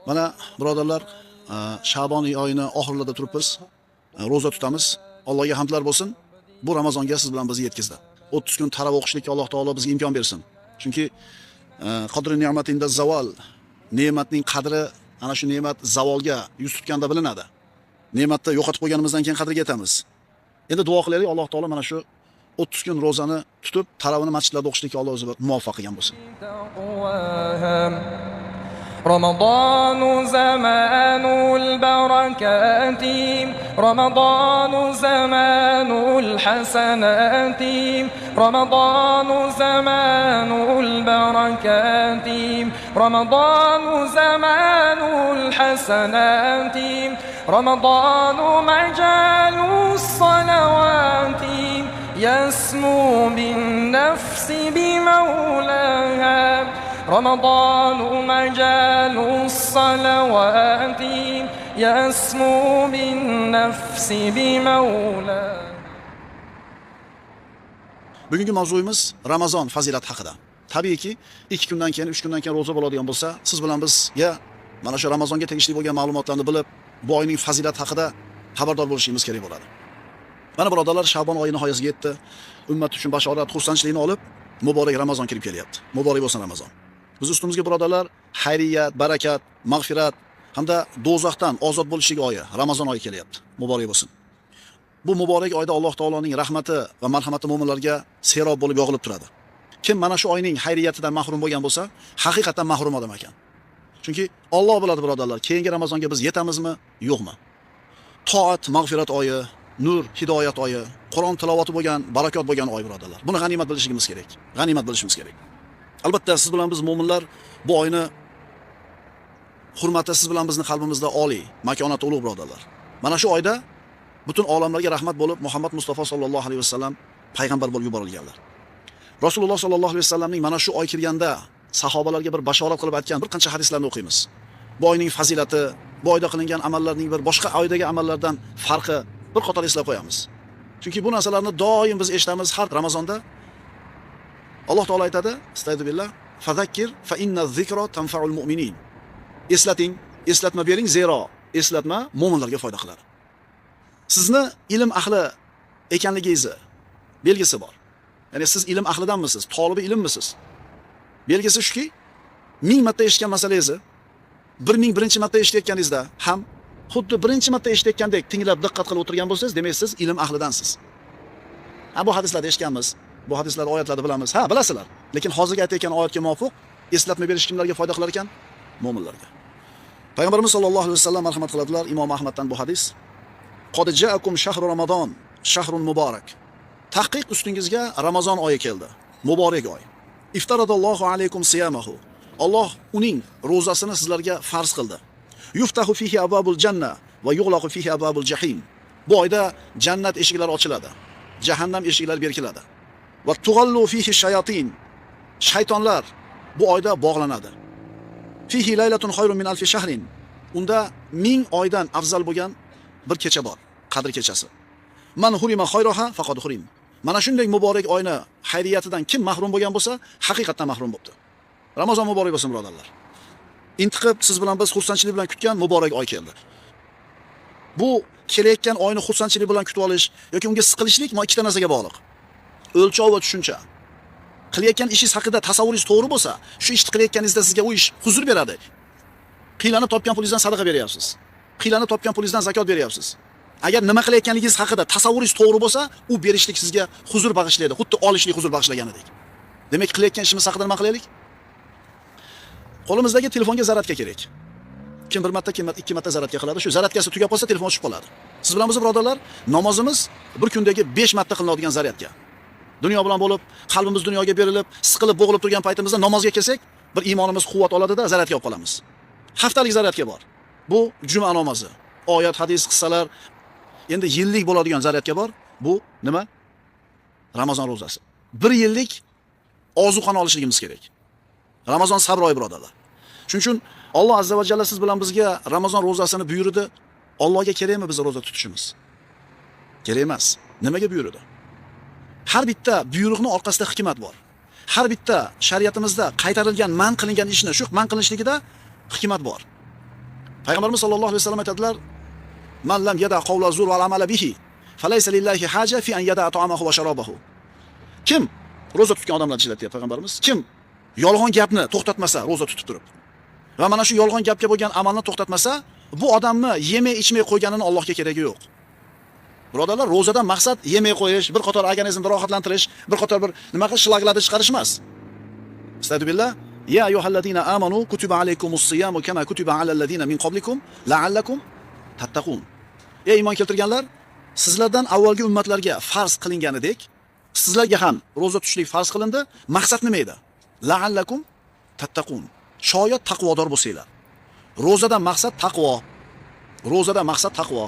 Mana birodarlar, Sha'bon oyini oxirlarida turibmiz. Roza tutamiz. Allohga hamdlar bo'lsin. Bu Ramazonga siz bilan bizni yetkazdi. 30 kun taravih o'qishlikka Alloh taolo bizga imkon bersin. Chunki qadri ne'matinda zavol, ne'matning qadri ana shu ne'mat zavolga yuz tutganda bilinadi. Ne'matni yo'qotib qo'yganimizdan keyin qadriga yetamiz. Endi duo qilaylik, Alloh taolo mana shu 30 kun rozani tutib, taravihni masjidlarda o'qishlikka Alloh o'zi muvaffaq qilgan bo'lsin. رمضان زمان البركات، رمضان زمان الحسنات، رمضان زمان البركات، رمضان زمان الحسنات، رمضان مجال الصلوات، يسمو بالنفس بمولاها، رمضان مجال الصلوات، يسمو بالنفس بمولاها. Bugungi mavzuyimiz Ramazon fazilati haqida. Tabiiyki, 2 kundan keyin, 3 kundan keyin roza bo'ladigan bo'lsa, siz bilan bizga mana shu Ramazonga tegishli bo'lgan ma'lumotlarni bilib, bu oyning fazilati haqida xabardor bo'lishimiz kerak bo'ladi. Mana birodarlar, Sha'bon oyi nihoyasiga yetdi. Ummat uchun bashorat, xursandchilikni olib, muborak Ramazon kelib kelyapti. Muborak bo'lsin Ramazon. Biz ustimizga birodarlar, xayriyat, barakat, mag'firat hamda do'zaxdan ozod bo'lishlik oyi, Ramazon oyi kelyapti. Muborak bo'lsin. Bu muborak oyda Alloh taoloning rahmati va marhamati mu'minlarga serob bo'lib yog'ilib turadi. Kim mana shu oyning xayriyatidan mahrum bo'lgan bo'lsa, haqiqatan mahrum odam ekan. Chunki Alloh biladi birodarlar, keyingi Ramazonga biz yetamizmi, yo'qmi? Toat, mag'firat oyi, nur, hidoyat oyi, Qur'on tilovati bo'lgan, barakot bo'lgan oy birodarlar. Buni g'animat bilishimiz kerak. G'animat bilishimiz kerak. Albatta siz bilan biz mu'minlar bu oyni hurmati siz bilan bizning qalbimizda oliy, makonati ulug' birodarlar. Mana shu oyda butun olamlarga rahmat bo'lib Muhammad Mustafa sallallohu alayhi vasallam payg'ambar bo'lib yuborilganlar. Rasululloh sallallohu alayhi vasallamning mana shu oy kirganda sahobalarga bir bashorat qilib aytgan bir qancha hadislarni o'qiymiz. Bu oyning fazilati, bu oyda qilingan amallarning bir boshqa oydagi amallardan farqi bir qator eslab qo'yamiz. Chunki bu narsalarni doim biz eshitamiz har Ramazonda. Alloh taolo aytadi, istaydi billah, "Fazakkir fa inna zikra tanfa'ul mu'minin." Eslating, eslatma bering, zero eslatma mu'minlarga foyda qiladi. Sizni ilm ahli ekanligingizni belgisi bor. Ya'ni siz ilm ahlidanmisiz, tolibi ilmmisiz? Belgisi shuki, 1000 marta eshitgan masalangizni 1001-marta eshitayotganingizda ham xuddi birinchi marta eshitayotgandek tinglab diqqat qilib o'tirgan bo'lsangiz, demak siz ilm ahlidansiz. Bu hadislarni eshitganmiz, bu hadislar oyatlarni bilamiz. Bilasizlar. Lekin hozirgi aytayotgan oyatga muvofiq eslatma berish kimlarga foyda qilar ekan? Mu'minlarga. Payg'ambarimiz sollallohu alayhi vasallam marhamat qiladilar, Imom Ahmaddan bu hadis. Qad ja'akum shahru Ramazon, shahrun muborak. Tahqiq ustingizga Ramazon oyi keldi. Muborak oy. Iftaradallohu alaykum siyamahu. Alloh uning ro'zasini sizlarga farz qildi. Yuftahu fihi abwabul janna va yughlaqu fihi abwabul jahim. Bu oyda jannat eshiklari ochiladi. Jahannam eshiklari berkiladi. Va tughallu fihi shayatin. Shaytonlar bu oyda bog'lanadi. Fihi laylatun khayrun min alfi shahrin. Unda 1000 oydan afzal bo'lgan bir kecha bor, Qadr kechasi. Man hurima khayraha faqad hurim. Mana shunday muborak oyni xayriyatidan kim mahrum bo'lgan bo'lsa, haqiqatan mahrum bo'libdi. Ramazon muborak bo'lsin birodarlar. Intiqib siz bilan biz xursandchilik bilan kutgan muborak oy keldi. Bu kelayotgan oyni xursandchilik bilan kutib olish yoki unga siqilishlik ikkita narsaga bog'liq. O'lchov va tushuncha. Qilayotgan ishingiz haqida tasavvuringiz to'g'ri bo'lsa, shu ishni qilayotganingizda sizga u ish huzur beradi. Qiylanib topgan pulingizdan sadaqa beryapsiz. Qiylanib topgan pulingizdan zakot beryapsiz. Agar nima qilayotganingiz haqida tasavvuringiz to'g'ri bo'lsa, u berishlik sizga huzur bag'ishlaydi, xuddi olishlik huzur bag'ishlaganidek. Demak, qilayotgan ishimiz haqida nima qilaylik? Qo'limizdagi telefonga zaryadka kerak. Kim bir marta, kim 2 marta zaryadka qiladi. Shu zaryadkasi tugab qolsa telefon o'chib qoladi. Siz bilan biz birodarlar, namozimiz bir kundagi 5 marta qilinadigan zaryadka. Dunyo bilan bo'lib, qalbimiz dunyoga berilib, siqilib bo'g'ilib turgan paytimizda namozga kelsak, bir iymonimiz quvvat oladida zaryadka olib qolamiz. Haftalik zaryadka bor. Bu juma namozi. Oyat, hadis, qissalar. Endi yillik bo'ladigan zaryadka bor. Bu nima? Ramazon ro'zasi. 1 yillik ozuqani olishligimiz kerak. Ramazon sabr oyi birodarlar. Shuning uchun Alloh azza va jalla siz bilan bizga Ramazon ro'zasini buyurdi. Allohga kerakmi biz ro'za tutishimiz? Kerak emas. Nimaga buyurdi? Har bitta buyruqning orqasida hikmat bor. Har bitta shariatimizda qaytarilgan, man qilingan ishni shu man qilinishligida hikmat bor. Payg'ambarimiz sollallohu alayhi vasallam aytadilar: "Man lam yada qawla zur va amala bihi, falaysa lillahi haja fi an yada ta'amahu va sharabahu." Kim roza tutgan odamlar deyapti payg'ambarimiz? Kim yolg'on gapni to'xtatmasa roza tutib turib va mana shu yolg'on gapga bo'lgan amalni to'xtatmasa, bu odamni yemay ichmay qo'yganini Allohga keragi yo'q. Birodarlar, rozadan maqsad yemay qo'yish, bir qator organizmni rohatlantirish, bir qator bir nima qilish, shlaglarni chiqarish emas. Astagfirullah. Ya ayyuhallazina amanu kutiba alaykumus siyamu kama kutiba alal ladina min qablikum la'allakum tattaqun. Ey iymon keltirganlar, sizlardan avvalgi ummatlarga farz qilinganidek, sizlarga ham roza tutishlik farz qilindi. Maqsad nima edi? La'allakum tattaqun. Shoyat taqvodor bo'lsanglar. Rozadan maqsad taqvo. Rozadan maqsad taqvo.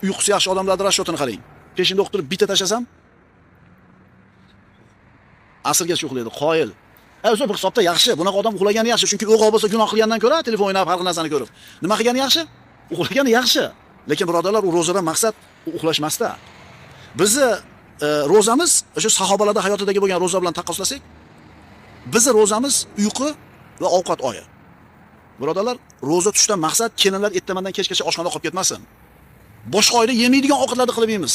Uyqusi yaxshi odamlarning rashodini qarang. Peshinda o'qtirib bitta tashlasam, asrgacha uxlaydi, qoyil. O'zi bir hisobda yaxshi. Bunaqa odam uxlagani yaxshi, chunki o'g'il bo'lsa gunoh qilgandan ko'ra telefon o'ynab har xil narsani ko'rib. Nima qilgani yaxshi? Uxlagani yaxshi. Lekin birodarlar, u rozadan maqsad uxlashmasda. Bizni rozamiz o'sha sahobalarda hayotidagi bo'lgan roza bilan taqqoslasak, bizni rozamiz uyqu va ovqat oyi. Birodarlar, roza tutishdan maqsad kelinlar ertamandan kechgacha oshxonada qolib ketmasin. Boshqa oyda yemaydigan ovqatlarni qilib yeymiz.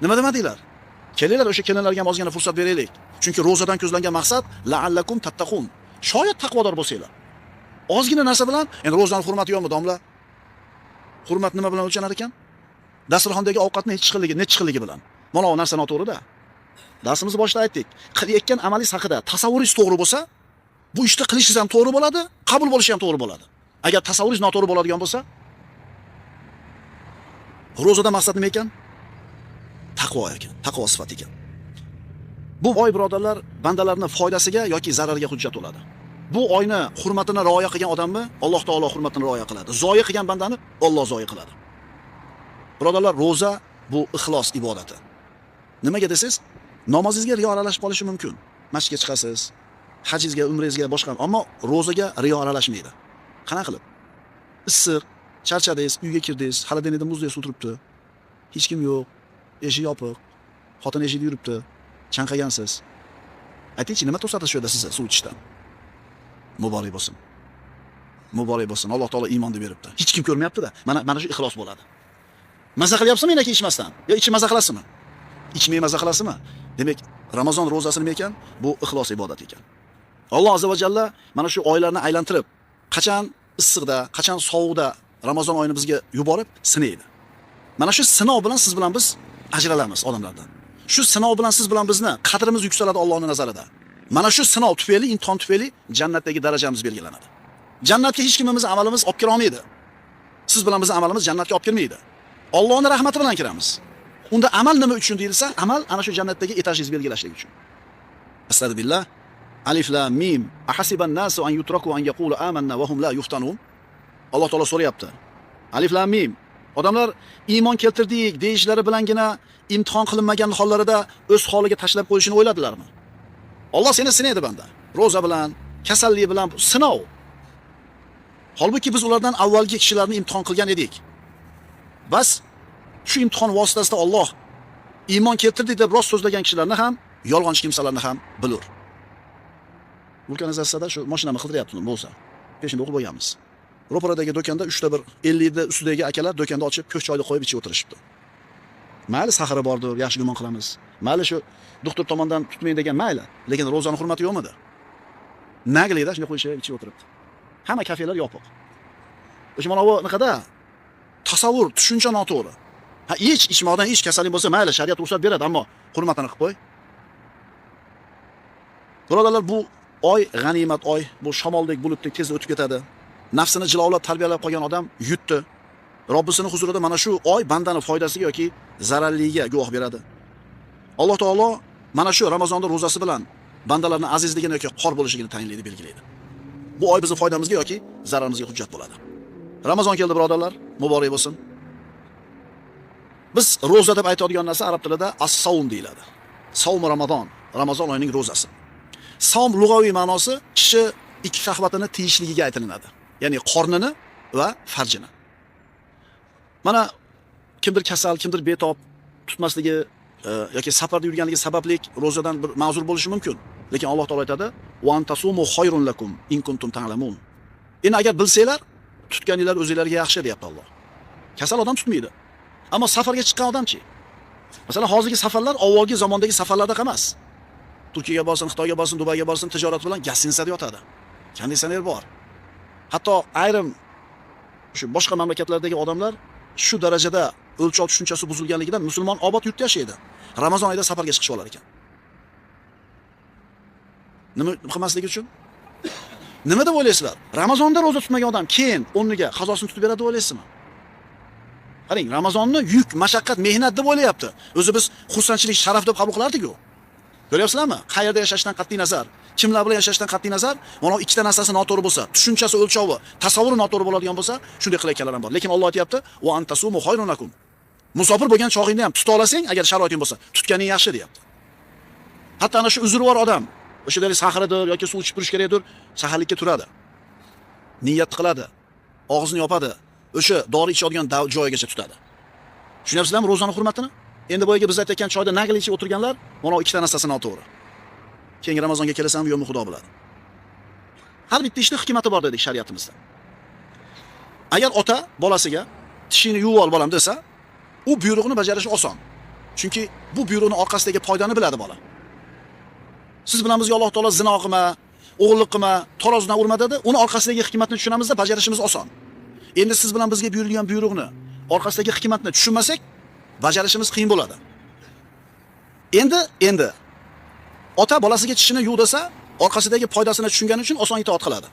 Nima demadinglar? Kelinglar o'sha kelinlarga ham ozgina fursat beraylik. Chunki rozadan ko'zlangan maqsad la'allakum tattaqun. Shoyat taqvodor bo'lsanglar. Ozgina narsa bilan, endi rozaning hurmati yo'qmi, domla? Hurmat nima bilan o'lchanar ekan? Dasturxondagi ovqatni nechi xilligi bilan. Mana bu narsa noto'g'ri-da. Darsimiz boshida aytdik. Qilayotgan amalingiz haqida tasavvuringiz to'g'ri bo'lsa, bu ishni qilishingiz ham to'g'ri bo'ladi, qabul bo'lishi ham to'g'ri bo'ladi. Agar tasavvuringiz noto'g'ri bo'ladigan bo'lsa, ro'zada maqsad nima ekan? Taqvo ekan, taqvo sifati ekan. Bu oy birodarlar bandalarning foydasiga yoki zarariga hujjat bo'ladi. Bu oyni hurmatini rioya qilgan odamni Alloh taolo hurmatini rioya qiladi. Zoya qilgan bandani Alloh zoya qiladi. Birodarlar, roza bu ixlos ibodati. Nimaga desiz? Namozingizga riyo aralashib qolishi mumkin. Masjidga chiqasiz, hajingizga, umringizga, boshqa, ammo rozaga riyo aralashmaydi. Qana qilib? Issiq, charchadingiz, uyga kirdingiz, xolodilnikda muzdek suv turibdi. Hech kim yo'q, eshik yopiq, xotin eshikda yuribdi, chanqagansiz. Aytingchi, nima to'sadi shu yerda sizni suv ichishdan? Muborak bo'lsin. Muborak bo'lsin. Alloh taolo iymonni beribdi. Hech kim ko'rmayapti-da. Mana shu ixlos bo'ladi. Maza qilyapsizmi menaki ichmasdan? Yo ichib maza qilasizmi? Ichmay maza qilasizmi? Demak, Ramazon ro'zasi nima ekan? Bu ixlos ibodat ekan. Alloh azza va jalla mana shu oylarni aylantirib, qachon issiqda, qachon sovuqda Ramazon oyini bizga yuborib sinaydi. Mana shu sinov bilan siz bilan biz ajralamiz odamlardan. Shu sinov bilan siz bilan bizni qadrimiz yuksaladi Allohning nazarida. Mana shu sinov tufayli, imtihon tufayli jannatdagi darajamiz belgilanadi. Jannatga hech kimimiz amalimiz olib kira olmaydi. Siz bilan bizning amalimiz jannatga olib kirmaydi. Allohning rahmati bilan kiramiz. Unda amal nima uchun deyilsa, amal ana shu jannatdagi etajingizni belgilashlik uchun. Astagfirullah. Alif lam mim. Ahasiban nasu an yutraku an yaqulu amanna wa hum la yuftanun. Alloh taolo so'rayapti. Alif lam mim. Odamlar iymon keltirdik deyishlari bilangina imtihon qilinmagan hollarida o'z holiga tashlab qo'yishini o'yladilarmi? Alloh seni sinaydi banda. Roza bilan, kasallik bilan sinov. Holbuki biz ulardan avvalgi kishilarni imtihon qilgan edik. Bas shu imtihon vositasida Alloh iymon keltirdik deb rost so'zlagan kishilarni ham, yolg'onchi kimsalarni ham bilur. Vulkanizatsiyada shu mashinani qildiryapti bo'lsa, peshinda o'qib bo'lganmiz. Ro'paradagi do'konda 3 ta bir 50 da ustidagi akalar do'konda ochib ko'k choyni qo'yib ichib o'tirishibdi. Mayli sahari bordir, yaxshi gumon qilamiz. Mayli shu doktor tomonidan tutmang degan mayli, lekin ro'zani hurmati yo'qmidi? Nagilayda shunday qo'yishib ichib o'tiribdi. Hamma kafelar yopiq. O'sha mana bu naqada tasavvur, tushuncha noto'g'ri. Ha, ichmoqdan kasallik bo'lsa mayli, shariat ruxsat beradi, ammo hurmatini qilib qo'y. Birodarlar, bu oy g'animat oy, bu shamoldek bulutdek tez o'tib ketadi. Nafsini jilovlab tarbiyalab qolgan odam yutdi. Robbisining huzurida mana shu oy bandani foydasiga yoki zararligiga guvoh beradi. Alloh taolo mana shu Ramazonda ro'zasi bilan bandalarning azizligini yoki xor bo'lishligini tayinlaydi, belgilaydi. Bu oy bizning foydamizga yoki zararimizga hujjat bo'ladi. Ramazon keldi birodarlar, muborak bo'lsin. Biz ro'za deb aytadigan narsa arab tilida as-savm deyiladi. Savm Ramazon, Ramazon oyining ro'zasi. Savm lug'aviy ma'nosi kishi ikki shahvatini tiyishligiga aytiladi. Ya'ni qornini va farjini. Mana kimdir kasal, kimdir betob tutmasligi yoki safarda yurganligi sababli ro'zadan bir ma'zur bo'lishi mumkin. Lekin Alloh taolo aytadi: "Va antasumu khayrun lakum in kuntum ta'lamun." Endi agar bilsanglar, tutganinglar o'zinglarga yaxshi deyapti Alloh. Kasal odam tutmaydi. Ammo safarga chiqqan odamchi? Masalan, hozirgi safarlar avvalgi zamondagi safarlardek emas. Turkiyaga borsin, Xitoyga borsin, Dubayga borsin, tijorat bilan gastinsada yotadi. Konditsioner bor. Hatto ayrim shu boshqa mamlakatlardagi odamlar shu darajada o'lchov tushunchasi buzilganligidan musulmon obod yurtda yashaydi. Ramazon oyida safarga chiqib olar ekan. Nima qilmasligi uchun? Nima deb o'ylaysizlar? Ramazonda roza tutmagan odam keyin o'rniga qazosini tutib beradi deb o'ylaysizmi? Qarang, Ramazonni yuk, mashaqqat, mehnat deb o'ylayapti. O'zi biz xursandchilik, sharaf deb qabul qilardik-ku. Ko'ryapsizlarmi? Qayerda yashashdan qat'iy nazar, kimlar bilan yashashdan qat'iy nazar, mana bu ikkita narsasi noto'g'ri bo'lsa, tushunchasi, o'lchovi, tasavvuri noto'g'ri bo'ladigan bo'lsa, shunday qilayotganlar ham bor. Lekin Alloh aytayapti: "Va antasumu khayrun lakum." Musofir bo'lgan chog'ingda ham tuta olasang, agar sharoiting bo'lsa, tutganing yaxshi deyapti. Hatto ana shu uzri bor odam, o'sha dali sahridir yoki suv ichib turish kerakdir, saharlikka turadi. Niyat qiladi, og'zini yopadi, o'sha dori ichadigan joyigacha tutadi. Tushunyapsizlarmi ro'zani hurmatini? Endi boyaga biz aytgan choyda nagil ichib o'tirganlar, mana bu ikkita narsasi noto'g'ri. Keyingi Ramazonga kelasanmi, yo'qmi Xudo biladi. Har bitta ishning hikmati bor dedik shariatimizda. Agar ota bolasiga tishingni yuvib ol bolam desa, u buyruqni bajarishi oson. Chunki bu buyruqning orqasidagi foydani biladi bola. Siz bilan bizga Alloh taolo zino qilma, o'g'illik qilma, tarozidan urma dedi. Uni orqasidagi hikmatni tushunamizda, bajarishimiz oson. Endi siz bilan bizga buyurilgan buyruqni orqasidagi hikmatni tushunmasak, bajarishimiz qiyin bo'ladi. Endi ota bolasiga tishini yuv desa, orqasidagi foydasini tushungani uchun oson itoat qiladi.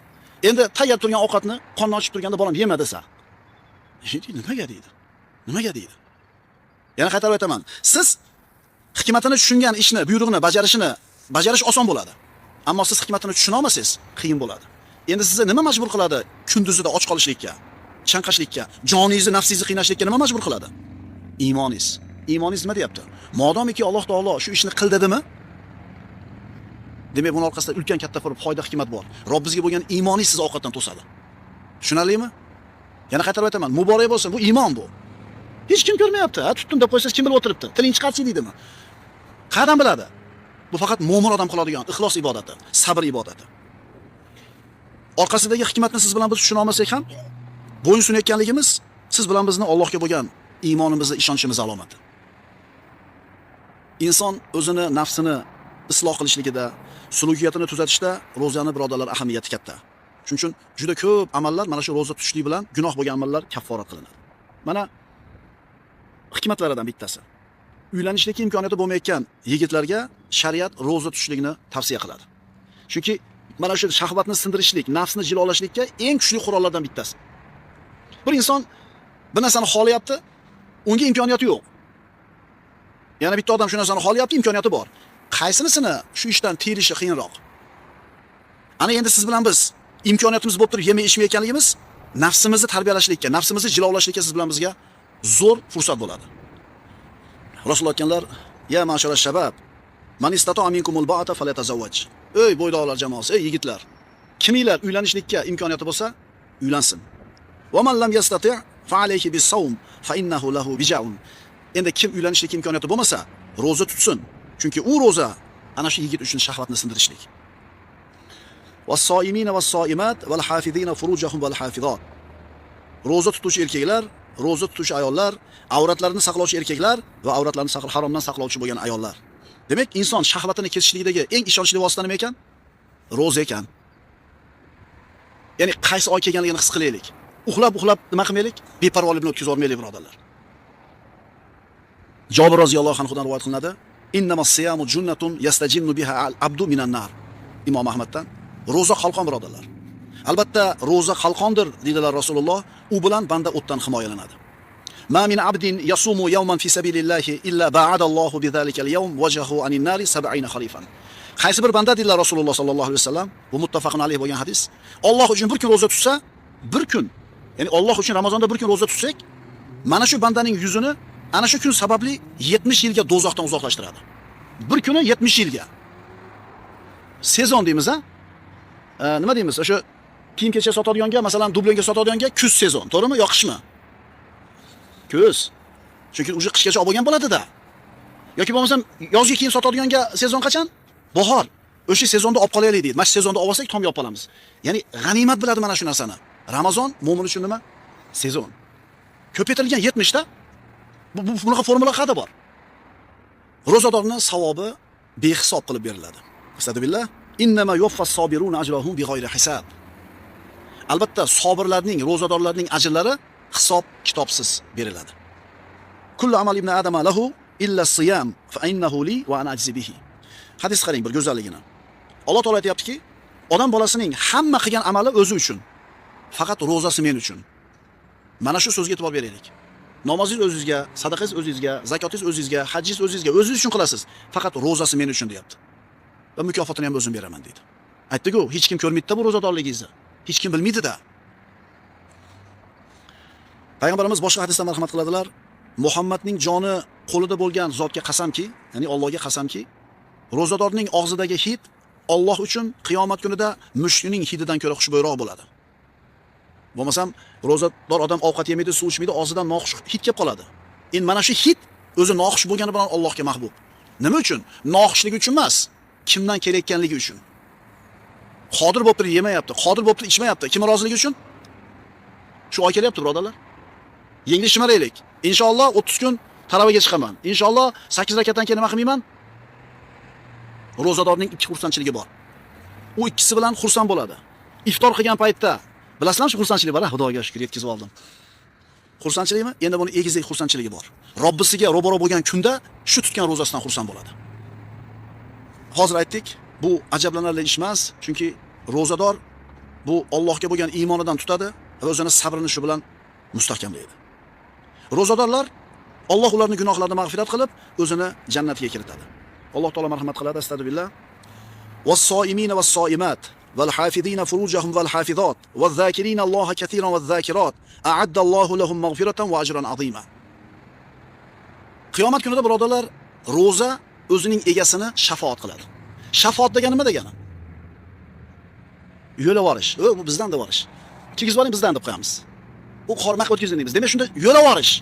Endi tayyor turgan ovqatni qonni ochib turganda bolam yema desa, nimaga deydi? Nimaga deydi? Yana qaytarib aytaman. Siz hikmatini tushungan ishni, buyruqni bajarish oson bo'ladi. Ammo siz hikmatini tushuna olmasangiz, qiyin bo'ladi. Endi sizni nima majbur qiladi? Kunduzida och qolishlikka, chanqashlikka, joningizni, nafsingizni qiynashlikka nima majbur qiladi? Iymoningiz. Iymoningiz nima deyapti? Modomiki Alloh taolo shu ishni qil dedimi? Demak, buning orqasida ulkan katta foyda hikmat bor. Robbingizga bo'lgan iymoningiz sizni ovqatdan to'sadi. Tushunarlimi? Yana qaytarib aytaman, muborak bo'lsin, bu iymon bu. Hech kim ko'rmayapti. Ha, tutdim deb qo'ysangiz kim bilib o'tiribdi? Tiling chiqarchi deydimi? Qayerdan biladi? Bu faqat mo'min odam qiladigan ixlos ibodati, sabr ibodati. Orqasidagi hikmatni siz bilan biz tushuna olmasak ham, bo'yin sunayotganligimiz siz bilan bizni Allohga bo'lgan iymonimizni, ishonchimiz alomati. Inson o'zini, nafsini isloh qilishligida, sulukiyatini tuzatishda ro'zani birodarlar ahamiyati katta. Shuning uchun juda ko'p amallar mana shu ro'za tutishlik bilan gunoh bo'lgan amallar kafforat qilinadi. Mana hikmatlaridan bittasi. Uylanishlikka imkoniyati bo'lmayotgan yigitlarga shariat ro'za tutishlikni tavsiya qiladi. Chunki mana shu shahvatni sindirishlik, nafsni jilolashlikka eng kuchli qurollardan bittasi. Bir inson bir narsani xohlayapti, unga imkoniyati yo'q. Yana bitta odam shu narsani xohlayapti, imkoniyati bor. Qaysinisini shu ishdan tiyilishi qiyinroq? Ana endi siz bilan biz imkoniyatimiz bo'lib turib yemay ichmayotganligimiz nafsimizni tarbiyalashlikka, nafsimizni jilovlashlikka siz bilan bizga zo'r fursat bo'ladi. Rasululloh aytganlar: "Ya ma'shara shabab, man istata'a minkumul ba'ata falyatazawwaj." Ey bo'ydoqlar jamoasi, ey yigitlar, kiminglar uylanishlikka imkoniyati bo'lsa, uylansin. "Va man lam yastati' fa alayhi bis-sawm fa innahu lahu bija'un." Endi kim uylanishlikka imkoniyati bo'lmasa, roza tutsin. Chunki u roza ana shu yigit uchun shahvatni sindirishlik. "Was-so'imina was-so'imat wal-hafizina furujahum wal-hafizat." Roza tutuvchi erkaklar, roza tutuvchi ayollar, avratlarini saqlovchi erkaklar va avratlarini haromdan saqlovchi bo'lgan ayollar. Demak, inson shahvatini kesishlikdagi eng ishonchli vosita nima ekan? Roza ekan. Ya'ni qaysi oy kelganligini his qilaylik. Uxlab nima qilmaylik? Beparvolik bilan o'tkazib olmaylik, birodarlar. Jabir roziyallohu anhudan rivoyat qilinadi: "Innamas-siyamu junnatun yastajinnu biha al-abdu minan nar." Imom Ahmaddan. Roza qalqon, birodarlar. Albatta, roza qalqondir dedilar Rasululloh, u bilan banda o'tdan himoyalanadi. "Ma min abdin yasumu yawman fi sabilillahi illa ba'adallohu bi zalika al-yawm wajhahu anin nari 70 khalifan." Qaysi bir banda dedilar Rasululloh sallallohu alayhi vasallam, bu muttafaqun alayh bo'lgan hadis. Alloh uchun bir kun roza tutsa, bir kun, ya'ni Alloh uchun Ramazonda bir kun roza tutsak, mana shu bandaning yuzini ana shu kun sababli 70 yilga do'zaxdan uzoqlashtiradi. Bir kuni 70 yilga. Sezon deymiz, ha? Nima deymiz? O'sha kiyim-kechak sotadiganga, masalan, dublonga sotadiganga kuz sezon, to'g'rimi? Yoqishmi? Kuz. Chunki uje qishgacha olib bo'lgan bo'ladi-da. Yoki bo'lmasam yozgi kiyim sotadiganga sezon qachon? Bahor. O'sha sezonda olib qolaylik deydi. Mana shu sezonda olsak tom olib qolamiz. Ya'ni g'animat biladi mana shu narsani. Ramazon mo'min uchun nima? Sezon. Ko'paytirilgan 70 ta. Bunaqa formula qayerda bor? Ro'zadorning savobi behisob qilib beriladi. Astagfirullah. Innama yuffas sabiruna ajrahum bighayri hisab. Albatta, sabirlarning, ro'zadorlarning ajrlari hisob kitobsiz beriladi. Kullu amal ibn adama lahu illa siyam fa innahu li wa ana ajzi bihi. Hadis qarang bir go'zalligini. Alloh taolo aytayaptiki, odam bolasining hamma qilgan amali o'zi uchun, faqat ro'zasi men uchun. Mana shu so'zga e'tibor beraylik. Namozingiz o'zingizga, sadaqangiz o'zingizga, zakotingiz o'zingizga, hajjingiz o'zingizga, o'zingiz uchun qilasiz. Faqat ro'zasi men uchun deyapti. Va mukofotini ham o'zim beraman deydi. Aytdi-ku, hech kim ko'rmaydi-da bu ro'zadorligingizni. Hech kim bilmaydi-da. Payg'ambarimiz boshqa hadisda marhamat qiladilar. Muhammadning joni qo'lida bo'lgan zotga qasamki, ya'ni Allohga qasamki, ro'zadorning og'zidagi hid Alloh uchun qiyomat kunida mushukning hididan ko'ra xushbo'yroq bo'ladi. Bo'lmasam, ro'zador odam ovqat yemaydi, suv ichmaydi, og'zidan noxush hid kelib qoladi. Endi mana shu hid o'zi noxush bo'lgani bilan Allohga mahbub. Nima uchun? Noxushligi uchun emas, kimdan kelayotganligi uchun. Qodir bo'lib turib yemayapti, qodir bo'lib turib ichmayapti. Kim roziligi uchun? Shu oy kelyapti, birodarlar. Yengli shimaraylik. Inshaalloh 30 kun taravaga chiqaman. Inshaalloh 8 rakatdan keyin nima qilmayman? Ro'zadorning ikki xursandchiligi bor. U ikkisi bilan xursand bo'ladi. Iftor qilgan paytda, bilasizlarmi shu xursandchilik bor, Xudoga shukr yetkazib oldim. Xursandchilikmi? Endi buni egizlik xursandchiligi bor. Robbisiga ro'baro bo'lgan kunda shu tutgan ro'zasidan xursand bo'ladi. Hozir aytdik, bu ajablanarli ish emas, chunki ro'zador bu Allohga bo'lgan iymonidan tutadi va o'zini sabrini shu bilan mustahkamlaydi. Ro'zadorlar Alloh ularning gunohlarini mag'firat qilib, o'zini jannatiga kiritadi. Alloh taolo marhamat qiladi, astagfirullah. Was-soimina was-soimat wal-hafizina furujahum wal-hafizat waz-zakirina Alloha katiran waz-zakirat a'adda Allohu lahum mag'firatan wa ajran azima. Qiyomat kunida birodarlar, ro'za o'zining egasini shafaat qiladi. Shafaat degani nima degani? Yo'la borish. Bu bizdan da borish. Kigiz boring bizdan deb qo'yamiz. U qormaq o'tkazing deymiz. Demak shunda yo'la borish.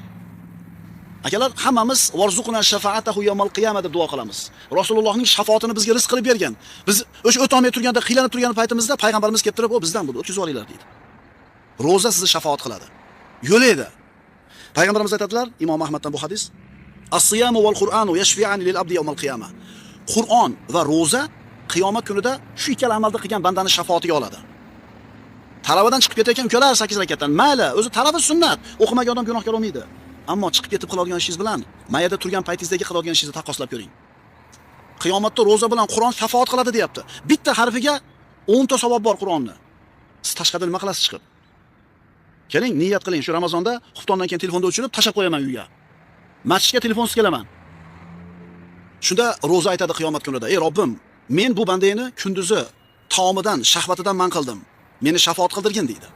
Akalar, hammamiz varzuqna shafaatahu yawmal qiyamah deb duo qilamiz. Rasulullohning shafaatini bizga rizq qilib bergan. Biz o'sha o'tolmay turganda, qiylanib turgan paytimizda payg'ambarimiz kelib turib, "O bizdan bu, o'tkazib olinglar" deydi. Ro'za sizni shafaat qiladi. Yo'laydi. Payg'ambarimiz aytadilar, Imom Ahmaddan bu hadis: "As-siyamu wal Qur'anu yashfi'ani lil abdi yawmal qiyamah." Qur'on va ro'za qiyomat kunida shu ikkala amalda qilgan bandani shafaatiga oladi. Talavadan chiqib ketayotgan ukalar 8 rakatdan, mayli, o'zi talaba sunnat, o'qimagan odam gunohkor bo'lmaydi. Ammo chiqib ketib qiladigan ishingiz bilan mayada turgan paytingizdagi qiladigan ishingizni taqqoslab ko'ring. Qiyomatda ro'za bilan Qur'on shafaat qiladi deyapti. Bitta harfiga 10 ta savob bor Qur'onni. Siz tashqarida nima qilasiz chiqib? Keling, niyat qiling, shu Ramazonda xuftondan keyin telefonni o'chirib tashab qo'yaman uyga. Masjidga telefonsiz kelaman. Shunda ro'za aytadi qiyomat kunida: "Ey Robbim, men bu bandangni kunduzi taomidan, shahvatidan man qildim. Meni shafaat qildirgin" deydi.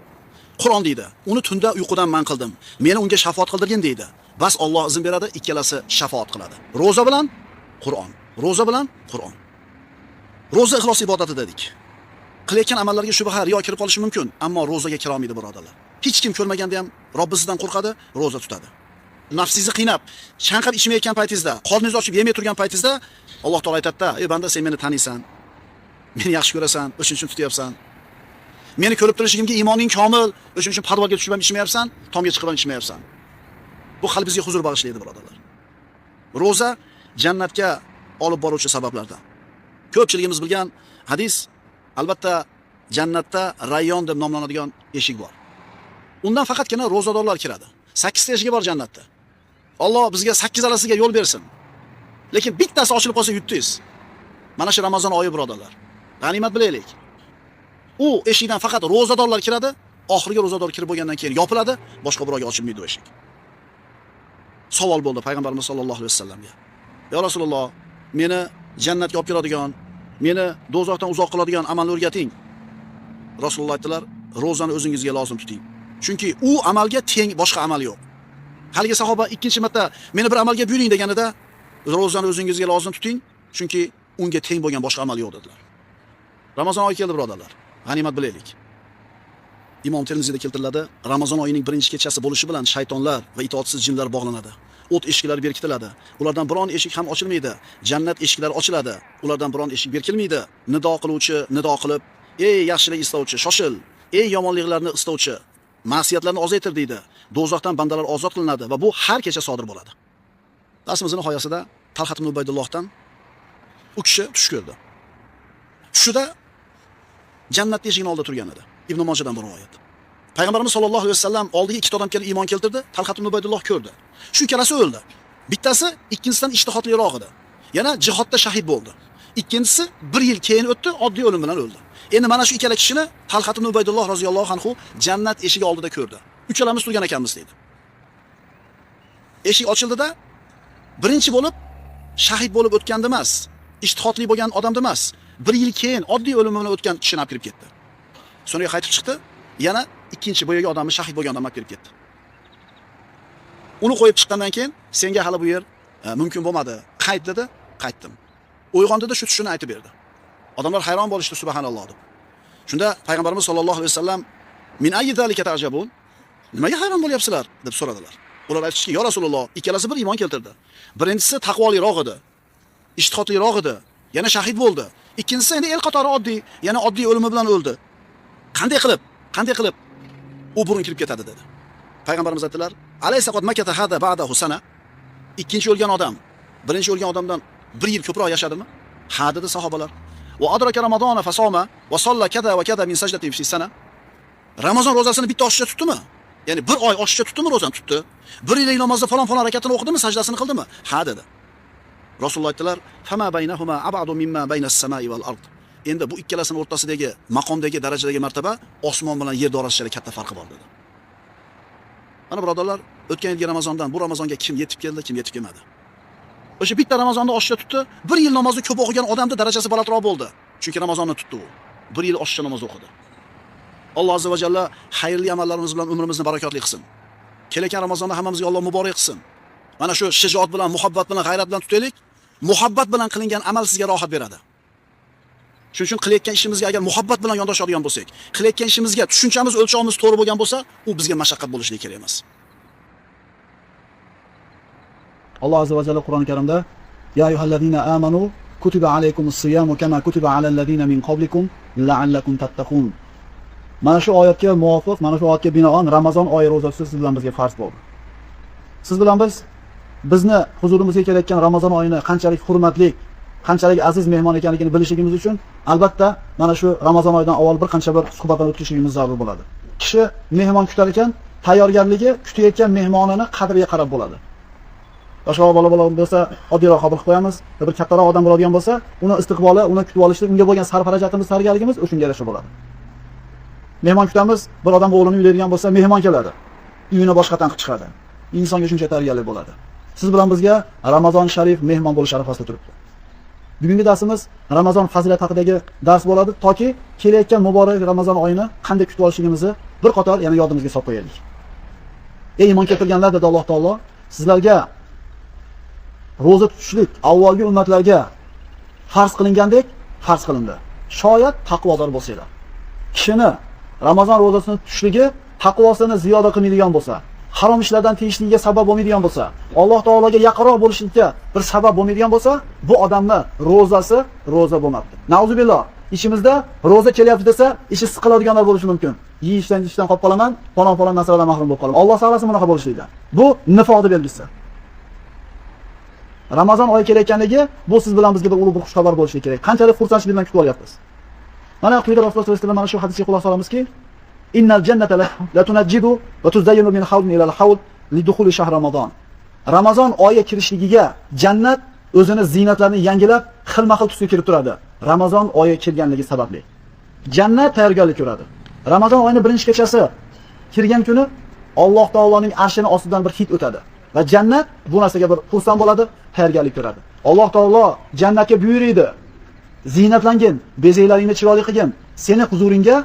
Qur'on deydi, uni tunda uyqudan man qildim. Meni unga shafaat qildirgin deydi. Bas Alloh izn beradi, ikkalasi shafaat qiladi. Ro'za bilan Qur'on, ro'za bilan Qur'on. Ro'za ixlos ibodati dedik. Qilayotgan amallarga shubha, riyo kirib qolishi mumkin, ammo ro'zaga kira olmaydi birodarlar. Hech kim ko'rmaganda ham Robbisidan qo'rqadi, ro'za tutadi. Nafsingizni qiynab, chanqab ichmayotgan paytingizda, qorningiz ochib yemay turgan paytingizda Alloh taolo aytadi-da: "Ey banda, sen meni taniysan. Meni yaxshi ko'rasan, o'shuning uchun tutyapsan. Meni ko'rib turishimga iymoning komil, o'shuning uchun parvoga tushib ham ichmayapsan, tomga chiqib ham ichmayapsan." Bu qalbingizga huzur bag'ishlaydi birodarlar. Ro'za jannatga olib boruvchi sabablardan. Ko'pchiligimiz bilgan hadis, albatta jannatda Rayyon deb nomlanadigan eshik bor. Undan faqatgina ro'zadorlar kiradi. 8 ta eshigi bor jannatda. Alloh bizga 8 arasiga yo'l bersin. Lekin bittasi ochilib qolsa yutdingiz. Mana shu Ramazon oyi birodarlar. G'animat bilaylik. U eshikdan faqat ro'zadorlar kiradi, oxirgi ro'zador kirib bo'lgandan keyin yopiladi, boshqa birovga ochilmaydi o eshik. Savol bo'ldi payg'ambarimiz sollallohu alayhi vasallamga: "Ya Rasululloh, meni jannatga olib kiradigan, meni do'zaxdan uzoq qiladigan amalni o'rgating." Rasululloh aytdilar: "Ro'zani o'zingizga lozim tuting. Chunki u amalga teng boshqa amal yo'q." Haligi sahoba ikkinchi marta meni bir amalga buyuring deganida, "Ro'zani o'zingizga lozim tuting, chunki unga teng bo'lgan boshqa amal yo'q" dedilar. Ramazon oyi keldi birodarlar. G'animat bilaylik. Imom Termiziyda keltiriladi, Ramazon oyining birinchi kechasi bo'lishi bilan shaytonlar va itoatsiz jinlar bog'lanadi. O't eshiklari berkitiladi. Ulardan biron eshik ham ochilmaydi. Jannat eshiklari ochiladi. Ulardan biron eshik berkilmaydi. Nido qiluvchi nido qilib: "Ey yaxshilik istovchi, shoshil. eng yomonliklarni istovchi, ma'siyatlarni ozaytir deydi. Do'zaxdan bandalar ozod qilinadi va bu har kecha sodir bo'ladi. Darsimizning nihoyasida Talhat ibn Ubaydullohdan u kishi tush ko'rdi. Tushida jannat eshigining oldida turgan edi. Ibn Mojadan bir rivoyat. Payg'ambarimiz sollallohu alayhi vasallam oldiga ikkita odam kelib iymon keltirdi. Talhat ibn Ubaydulloh ko'rdi. Shu ikkalasi o'ldi. Bittasi ikkinchisidan ishtihodliroq edi. Yana jihodda shahid bo'ldi. Ikkinchisi 1 yil keyin o'tdi, oddiy o'lim bilan o'ldi. Endi mana shu ikkala kishini Talhat ibn Ubaydulloh roziyallohu anhu jannat eshigi oldida ko'rdi. Uchalamiz turgan ekanmiz deydi. Eshik ochildida birinchi bo'lib shahid bo'lib o'tganda emas, ishtihodli bo'lgan odamda emas, 1 yil keyin oddiy o'lim bilan o'tgan kishini olib kirib ketdi. So'ngra qaytib chiqdi, yana ikkinchi boyagi odamni shahid bo'lgan odamni olib kirib ketdi. Uni qo'yib chiqqandan keyin senga hali bu yer mumkin bo'lmadi. Qayt dedi, qaytdim. Uyg'ondida shu tushini aytib berdi. Odamlar hayron bo'lishdi subhanalloh deb. Shunda payg'ambarimiz sollallohu alayhi vasallam min ayyi zalika ta'jabun? Nimaga hayron bo'lyapsizlar deb so'radilar. Ular aytishdiki, "Ya Rasululloh, ikkalasi bir iymon keltirdi. Birinchisi taqvoliroq edi, ishtihodliroq edi, yana shahid bo'ldi. Ikkinchisi endi el qatori oddiy, yana oddiy o'limi bilan o'ldi. Qanday qilib u burun kirib ketadi?" dedi. Payg'ambarimiz aytdilar, "Alaysa qad makata hada ba'dahu sana?" Ikkinchi o'lgan odam birinchi o'lgan odamdan 1 yil ko'proq yashadimi? Ha dedi sahobalar. "Va adraka Ramazona fasoma va salla kada va kada min sajdatin fi sana." Ramazon rozasini bitta oshcha tutdimi? Ya'ni 1 oy oshcha tutdimi rozani tutdi? 1 yillik namozda falon harakatini o'qidimi, sajdasini qildimi? Ha dedi. Rasululloh aytdilar, "Fama baynahuma ab'adu mimma baynas samai val ard." Endi bu ikkalasining o'rtasidagi maqomdagi darajadagi martaba osmon bilan yer orasidagi katta farqi bor dedi. Mana birodarlar, o'tgan yilgi Ramazondan bu Ramazonga kim yetib keldi, kim yetib kelmadi. O'sha bitta Ramazonda oshcha tutdi, 1 yil namozni ko'p o'qigan odamning darajasi balandroq bo'ldi. Chunki Ramazonni tutdi u. 1 yil oshcha namoz o'qidi. Alloh azza va jalla xayrli amallarimiz bilan umrimizni barakotli qilsin. Kelayotgan Ramazonda hammamizga Alloh muborak qilsin. Mana shu shijoat bilan, muhabbat bilan, g'ayrat bilan tutaylik. Muhabbat bilan qilingan amal sizga rohat beradi. Shuning uchun qilayotgan ishimizga agar muhabbat bilan yondoshadigan bo'lsak, qilayotgan ishimizga tushunchamiz, o'lchovimiz to'g'ri bo'lgan bo'lsa, u bizga mashaqqat bo'lishligi kerak emas. Alloh azza va jalla Qur'oni Karimda ya ayyuhallazina amanu kutiba alaykumus siyamu kama kutiba alal ladina min qablikum la'allakum tattaqun. Mana shu oyatga muvofiq, mana shu oyatga binoan Ramazon oyi ro'zasi siz bilan bizga farz bo'ldi. Siz bilan bizni huzurimizga kelayotgan Ramazon oyini qanchalik hurmatli, qanchalik aziz mehmon ekanligini bilishligimiz uchun albatta mana shu Ramazon oyidan avval bir qancha bir suhbatdan o'tkazishimiz zarur bo'ladi. Kishi mehmon kutar ekan, tayyorgarligi kutayotgan mehmonini qadriga qarab bo'ladi. Boshqa bola bo'lsa, oddiyroq qabul qilib qo'yamiz. Bir kattaroq odam bo'ladigan bo'lsa, uni istiqboli, uni kutib olishda unga bo'lgan sarf-xarajatimiz, tayyorgarligimiz o'shunga yarasha bo'ladi. Mehmon kutamiz, bir odam o'g'lini uylaydigan bo'lsa, mehmon keladi. Uyini boshqatdan qilib chiqadi. Insonga shuncha tarbiyali bo'ladi. Siz bilan bizga Ramazon sharif mehmon bo'lish arafasida turibdi. Bugungi darsimiz Ramazon fazilati haqidagi dars bo'ladi, toki kelayotgan muborak Ramazon oyini qanday kutib olishligimizni bir qator yana yodimizga solib qo'yaylik. Ey iymon keltirganlar dedi Alloh taolo, sizlarga roza tutishlik avvalgi ummatlarga farz qilingandek farz qilindi. Shoyat taqvodor bo'lsanglar. Kishini Ramazon rozasini tutishligi taqvosini ziyoda qilmaydigan bo'lsa, harom ishlardan tiyishligiga sabab bo'lmaydigan bo'lsa, Alloh taologa yaqinroq bo'lishlikka bir sabab bo'lmaydigan bo'lsa, bu odamning rozasi roza bo'lmabdi. Nauzubillah. Ichimizda roza kelyapti desa, ishi siqiladiganlar bo'lishi mumkin. Yeyishdan qolib qolaman, falon narsalardan mahrum bo'lib qolaman. Alloh saqlasin bunaqa bo'lishlikdan. Bu nifoqning belgisi. Ramazon oyi kelayotganligi bu siz bilan bizga bir ulug' bir xushxabar bo'lishi kerak. Qanchalik xursandchilik bilan kutib olyapmiz. Mana quyida Rasululloh sollallohu alayhi vasallam mana shu hadisga quloq solamizki, innal jannata la tunajjidu va tuzayyinu min hawlin ila al-hawl lidukhuli shahr Ramazon. Ramazon oyi kirishligiga jannat o'zini ziynatlarini yangilab, xilma-xil tusga kirib turadi. Ramazon oyi kelganligi sababli. Jannat tayyorgarlik ko'radi. Ramazon oyining birinchi kechasi kirgan kuni Alloh taoloning arshining ostidan bir hid o'tadi va jannat bu narsaga bir xursand bo'ladi, tayyorgarlik ko'radi. Alloh taolo jannatga buyuriydi. Ziynatlangin, bezaylaringni chiroyli qilgin. Seni huzuringga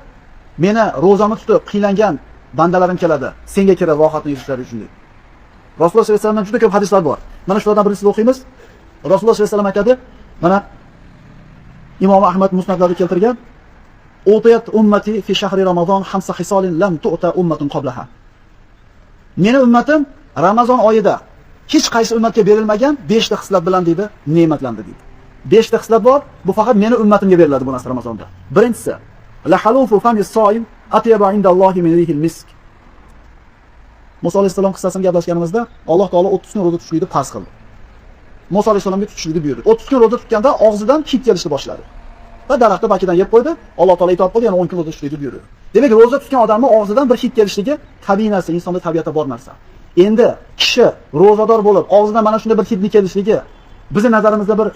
meni ro'zamni tutib qiylangan bandalarim keladi. Senga kerak rohatni yutishlar uchun. Rasululloh sollallohu alayhi vasallamdan juda ko'p hadislar bor. Mana shulardan birisini o'qiymiz. Rasululloh sollallohu alayhi vasallam aytadi, mana Imom Ahmad musnadlarida keltirgan, "Utiyat ummati fi shahri Ramazon khamsa hisolin lam tu'ta ummatun qablaha." Meni ummatim Ramazon oyida hech qaysi ummatga berilmagan 5 ta xislat bilan deydi, ne'matlandi deydi. 5 ta xislat bor, bu faqat meni ummatimga beriladi bu narsa Ramazonda. Birinchisi, la halufu famis soim atyaba indallohi min rihil misk. Musa alayhisalom qissasini gaplashganimizda Alloh taolo 30 kun roza tutishlikni farz qildi. Musa alayhisalomga tutishlikni buyurdi. 30 kun roza tutganda og'zidan hid kelishni boshladi. Va daraxtni bakidan yeb qo'ydi. Alloh taolo itoat qildi, yana 10 kun roza tutishlikni buyurdi. Demak, roza tutgan odamning og'zidan bir hid kelishligi tabiiy narsa, insonning tabiatida bor narsa. Endi kishi ro'zador bo'lib, og'zidan mana shunday bir hidni kelishligi bizning nazarimizda bir